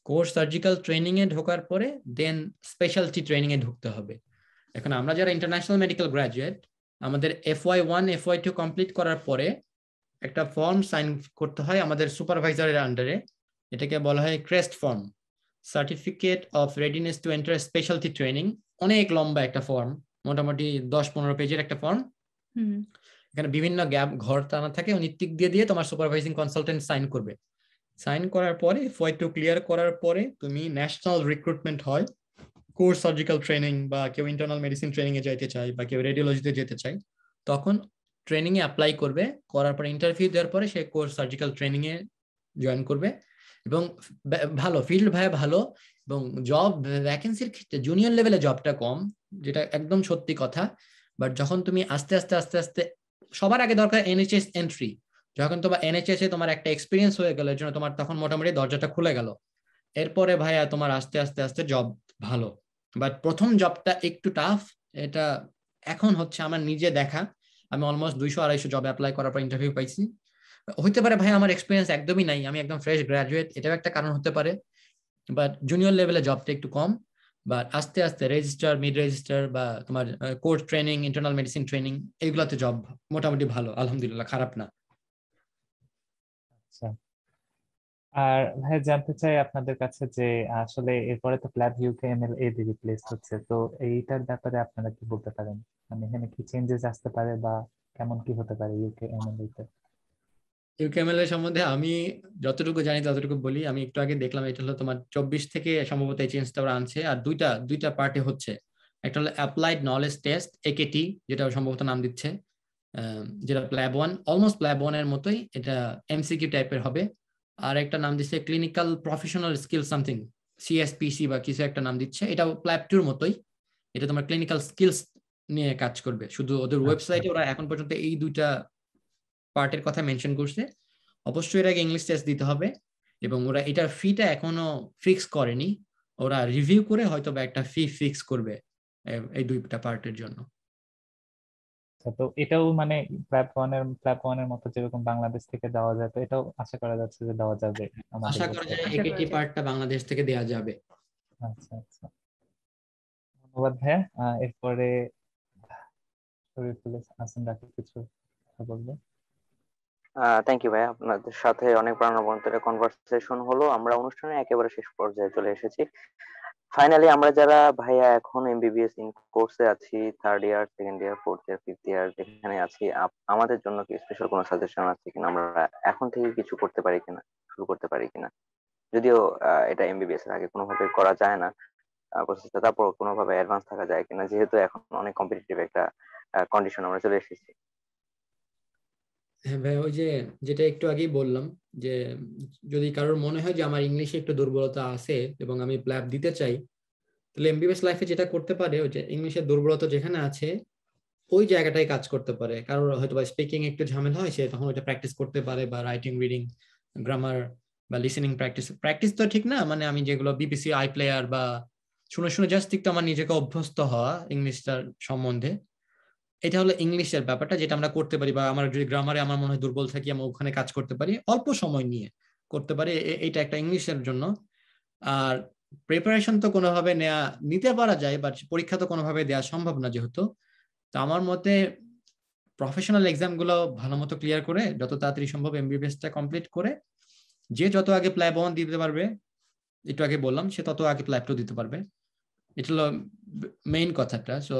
কোর্স সার্জিক্যাল ট্রেনিং এ ঢোকার পরে দেন স্পেশালিটি ট্রেনিং এ ঢুকতে হবে। এখন আমরা যারা ইন্টারন্যাশনাল মেডিকেল গ্রাজুয়েট, আমাদের FY1 FY2 কমপ্লিট করার পরে একটা ফর্ম সাইন করতে হয় আমাদের সুপারভাইজারের আন্ডারে, এটাকে বলা হয় crest form, certificate of readiness to enter speciality training. অনেক লম্বা একটা ফর্ম, মোটামুটি 10-15 পেজের একটা ফর্ম। এখানে বিভিন্ন গ্যাপ ঘর টানা থাকে, উনি টিক দিয়ে দিয়ে তোমার সুপারভাইজিং কনসালটেন্ট সাইন করবে। সাইন করার পরে FY2 ক্লিয়ার করার পরে তুমি ন্যাশনাল রিক্রুটমেন্ট হয়, কোর্স সার্জিক্যাল ট্রেনিং, বা কেউ ইন্টারনাল মেডিসিন ট্রেনিং এ যাইতে চায় বা কেউ রেডিওলজিতে যেতে চায়, তখন ট্রেনিং এ অ্যাপ্লাই করবে, করার পরে ইন্টারভিউ দেওয়ার পরে সে কোর্স সার্জিক্যাল ট্রেনিং এ জয়েন করবে। এবং ভালো ফিল্ড ভাই ভালো, এবং জব ভ্যাকেন্সির ক্ষেত্রে জুনিয়র লেভেলে জবটা কম, যেটা একদম সত্যি কথা। বাট যখন তুমি আস্তে আস্তে আস্তে আস্তে, সবার আগে দরকার NHS এন্ট্রি, যখন তোমার NHS এ তোমার একটা এক্সপিরিয়েন্স হয়ে গেল, এর জন্য তোমার তখন মোটামুটি দরজাটা খুলে গেল, এরপরে ভাইয়া তোমার আস্তে আস্তে আস্তে জব ভালো। বাট প্রথম জবটা একটু টাফ, এটা এখন হচ্ছে আমার নিজে দেখা। আমি অলমোস্ট 200-250 জব অ্যাপ্লাই করার পর ইন্টারভিউ পাইছি, হইতে পারে ভাই আমার এক্সপিরিয়েন্স একদমই নাই, আমি একদম ফ্রেশ গ্রাজুয়েট, এটাও একটা কারণ হতে পারে। বাট জুনিয়র লেভেলে জবটা একটু কম, বাট আস্তে আস্তে রেজিস্টার, মিড রেজিস্টার বা তোমার course training, internal medicine training, এইগুলোতে জব মোটামুটি ভালো, আলহামদুলিল্লাহ, খারাপ না। আচ্ছা। আর ভাই জানতে চাই আপনাদের কাছে যে আসলে এরপরে তো প্ল্যাব ইউকেএমএল এ দিয়ে রিপ্লেস হচ্ছে, তো এইটার ব্যাপারে আপনারা কি বলতে পারেন? মানে এখানে কি চেঞ্জেস আসতে পারে বা কেমন কি হতে পারে ইউকেএমএল তে? ইউকেএমএল এর সম্বন্ধে আমি যতটুকু জানি ততটুকু বলি। আমি একটু আগে দেখলাম এটা হলো তোমার 24 থেকে সম্ভবত এই চেঞ্জটা ওরা আনছে, আর দুইটা পার্টে হচ্ছে। একটা হলো অ্যাপ্লাইড নলেজ টেস্ট, একেটি, যেটা সম্ভবত নাম দিচ্ছে, যেটা প্ল্যাব ওয়ান, অলমোস্ট প্ল্যাব ওয়ান এর মতোই, এটা এমসিকিউ টাইপের হবে। আর একটা নাম দিচ্ছে ক্লিনিক্যাল প্রফেশনাল স্কিল সামথিং, সিএসপিসি বা কিছু একটা নাম দিচ্ছে, এটা প্ল্যাব টুর মতোই। এটা তোমার ক্লিনিক্যাল স্কিলস নিয়ে কাজ করবে। শুধু ওদের ওয়েবসাইটে ওরা এখন পর্যন্ত এই দুইটা পার্টের কথা মেনশন করছে। অবশ্যই এর আগে ইংলিশ টেস্ট দিতে হবে, এবং ওরা এটার ফিটা এখনো ফিক্স করেনি, ওরা রিভিউ করে হয়তো বা একটা ফি ফিক্স করবে এই দুইটা পার্টের জন্য। আচ্ছা, তো এটাও মানে প্ল্যাব ওয়ানের মতো যেরকম বাংলাদেশ থেকে দেওয়া যায়, তো এটাও আশা করা যাচ্ছে যে দেওয়া যাবে আমাদের আশা করা দেশে। যায় আশা করা একেটি যায়। পার্টটা বাংলাদেশ থেকে দেওয়া যাবে। আচ্ছা আচ্ছা, ধন্যবাদ ভাইয়া। এরপরে শরীফুল হাসান রাকিব কিছু কথা বলবে। থ্যাংক ইউ ভাইয়া, আপনাদের সাথে অনেক প্রাণবন্ত কনভারসেশন হলো। আমরা অনুষ্ঠানের একেবারে শেষ পর্যায়ে চলে এসেছি। ফাইনালি আমরা যারা ভাইয়া এখন এমবিবিএস ইন কোর্সে আছি, third year, second year, fourth year, fifth year যেখানে আছি, আমাদের জন্য কি স্পেশাল কোনো সাজেশন আছে কিনা? আমরা এখন থেকে কিছু করতে পারি কিনা, শুরু করতে পারি কিনা? যদিও এটা এমবিবিএস এর আগে কোনোভাবে করা যায় না প্রসেসটা, তারপর কোনোভাবে অ্যাডভান্স থাকা যায় কিনা, যেহেতু এখন অনেক কম্পিটিটিভ একটা কন্ডিশন আমরা চলে এসেছি। হ্যাঁ ভাই, ওই যে যেটা একটু আগেই বললাম, যে যদি কারোর মনে হয় যে আমার ইংলিশে একটু দুর্বলতা আছে এবং আমি প্ল্যাব দিতে চাই, তাহলে এমবিবিএস লাইফে যেটা করতে পারে, ওই যে ইংলিশের দুর্বলতা যেখানে আছে ওই জায়গাটাই কাজ করতে পারে। কারোর হয়তো বা স্পিকিং একটু ঝামেলা হয়, সে তখন ওইটা প্র্যাকটিস করতে পারে, বা রাইটিং, রিডিং, গ্রামার বা লিসেনিং প্র্যাকটিস। প্র্যাকটিস তো ঠিক না, মানে আমি যেগুলো বিবিসি আই প্লেয়ার বা শুনে শুনে জাস্ট একটু আমার নিজেকে অভ্যস্ত হওয়া ইংলিশটার সম্বন্ধে, এটা হলো ইংলিশের ব্যাপারটা যেটা আমরা করতে পারি। বা আমার যদি গ্রামারে আমার মনে হয় দুর্বল থাকি, আমি ওখানে কাজ করতে পারি, অল্প সময় নিয়ে করতে পারি, এইটা একটা ইংলিশের জন্য। আর প্রিপারেশন তো কোনোভাবে নিতে পারা যায়, বাট পরীক্ষা তো কোনোভাবে দেওয়া সম্ভব না যেহেতু। তো আমার মতে প্রফেশনাল এক্সাম গুলো ভালো মতো ক্লিয়ার করে যত তাড়াতাড়ি সম্ভব এমবিবিএসটা কমপ্লিট করে, যে যত আগে প্ল্যাব ওয়ান দিতে পারবে, একটু আগে বললাম, সে তত আগে প্ল্যাব টু দিতে পারবে। এটা হলো মেইন কথাটা। সো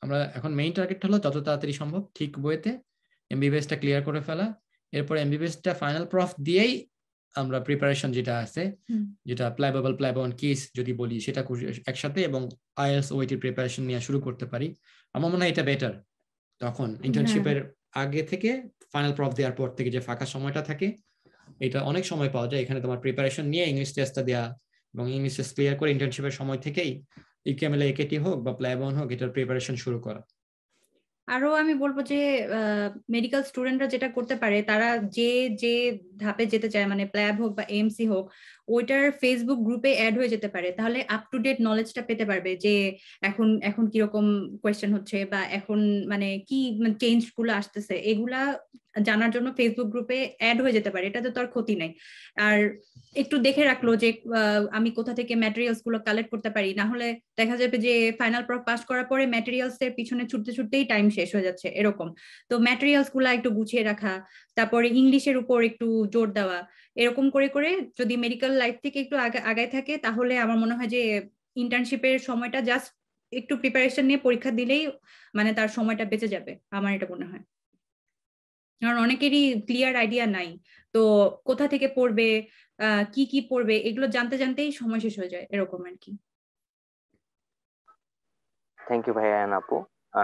আমরা এখন মেইন টার্গেট হলো যত তাড়াতাড়ি সম্ভব ঠিক বইতে এমবিবিএসটা ক্লিয়ার করে ফেলা। এরপর এমবিবিএসটা ফাইনাল প্রফ দিয়েই আমরা প্রিপারেশন যেটা আছে, যেটা প্ল্যাবেবল, প্ল্যাব ওয়ান, কেস যদি বলি, সেটা একসাথে, এবং আইএলটিএস ওইটির প্রিপারেশন নিয়ে শুরু করতে পারি। আমার মনে হয় এটা বেটার। তখন ইন্টার্নশিপের আগে থেকে ফাইনাল প্রফ দেওয়ার পর থেকে যে ফাঁকা সময়টা থাকে, এটা অনেক সময় পাওয়া যায়। এখানে তোমার প্রিপারেশন নিয়ে ইংলিশ টেস্টটা দেওয়া এবং ইংলিশ টেস্ট ক্লিয়ার করে ইন্টার্নশিপের সময় থেকেই ইউকেএমএল একেটি হোক বা প্ল্যাব ওয়ান হোক, এটার প্রিপারেশন শুরু করা। আরো আমি বলবো যে মেডিকেল স্টুডেন্টরা যেটা করতে পারে, তারা যে যে ধাপে যেতে চায়, মানে প্ল্যাব হোক বা এমসি হোক, ওইটার ফেসবুক গ্রুপে অ্যাড হয়ে যেতে পারে। তাহলে আপ টু ডেট নলেজটা পেতে পারবে যে এখন এখন কিরকম কোয়েশ্চেন হচ্ছে, বা এখন মানে কি চেঞ্জ গুলো আসতেছে, এগুলা জানার জন্য ফেসবুক গ্রুপে অ্যাড হয়ে যেতে পারে। এটাতে তো আর ক্ষতি নাই। আর একটু দেখে রাখলো যে আমি কোথা থেকে ম্যাটেরিয়ালস গুলো কালেক্ট করতে পারি, না হলে দেখা যাবে যে ফাইনাল প্রফ পাস করার পরে ম্যাটেরিয়ালস এর পিছনে ছুটতে ছুটতেই টাইম শেষ হয়ে যাচ্ছে এরকম। তো ম্যাটেরিয়ালস গুলা একটু গুছিয়ে রাখা, তারপরে ইংলিশের উপর একটু জোর দেওয়া, এরকম করে করে যদি মেডিকেল লাইফ থেকে একটু আগায় থাকে, তাহলে আমার মনে হয় যে ইন্টার্নশিপের সময়টা জাস্ট একটু প্রিপারেশন নিয়ে পরীক্ষা দিলেই মানে তার সময়টা বেঁচে যাবে, আমার এটা মনে হয়। কারণ অনেকেরই ক্লিয়ার আইডিয়া নাই, তো কোথা থেকে পড়বে, কি কি পড়বে, এগুলো জানতে জানতেই সময় শেষ হয়ে যায় এরকম আর কি। থ্যাংক ইউ ভাইয়া এন্ড আপু,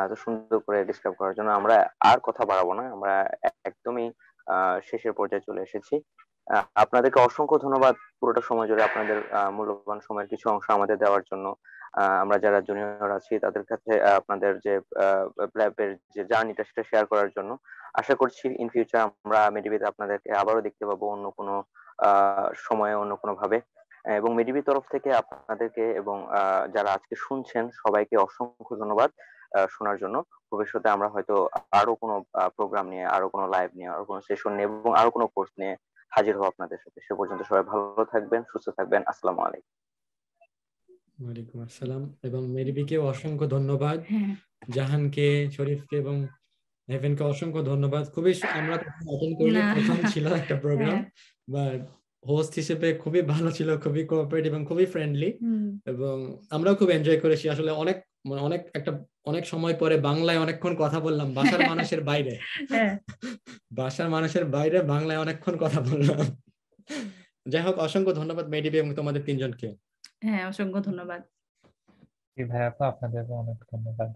এত সুন্দর করে ডিসক্রাইব করার জন্য। আমরা আর কথা বাড়াবো না, আমরা একদমই শেষের পর্যায়ে চলে এসেছি। আপনাদেরকে অসংখ্য ধন্যবাদ পুরোটা সময় জুড়ে আপনাদের মূল্যবান সময়ের কিছু অংশ আমাদের দেওয়ার জন্য। আমরা যারা জুনিয়র আছি তাদের কাছে আপনাদের যে ল্যাবের যে জার্নিটা সেটা শেয়ার করার জন্য। আশা করছি ইন ফিউচার আমরা মেডিবিতে আপনাদেরকে আবারও দেখতে পাবো অন্য কোনো সময়ে, অন্য কোনো ভাবে। এবং মেডিবি তরফ থেকে আপনাদেরকে এবং যারা আজকে শুনছেন সবাইকে অসংখ্য ধন্যবাদ। শোনার জন্য। ভবিষ্যতে আমরা হয়তো আরো কোনো প্রোগ্রাম নিয়ে, আরো কোনো লাইভ নিয়ে, আরো কোনো সেশন নিয়ে এবং আরো কোনো কোর্স নিয়ে হাজির হবো আপনাদের সাথে। সে পর্যন্ত সবাই ভালো থাকবেন, সুস্থ থাকবেন। আসসালামু আলাইকুম। ওয়ালাইকুম আসসালাম। এবং মেরিবিকে অসংখ্য ধন্যবাদ, হ্যাঁ জাহানকে, শরীফকে এবং হেভেনকে অসংখ্য ধন্যবাদ। খুবই আমরা অ্যাটেন্ড করিনি, না প্রথম ছিল একটা প্রোগ্রাম, হ্যাঁ বাট হোস্ট হিসেবে খুবই ভালো ছিল, খুবই কোঅপারেটিভ এবং খুবই ফ্রেন্ডলি, হুম এবং আমরাও খুব এনজয় করেছি। আসলে অনেক অনেক সময় পরে বাংলায় অনেকক্ষণ কথা বললাম বাসার মানুষের বাইরে, হ্যাঁ বাসার মানুষের বাইরে বাংলায় অনেকক্ষণ কথা বললাম। যাই হোক, অসংখ্য ধন্যবাদ মেডিবি এবং তোমাদের তিনজনকে। হ্যাঁ অসংখ্য ধন্যবাদ। ভাইয়া, আপনাদেরও অনেক ধন্যবাদ।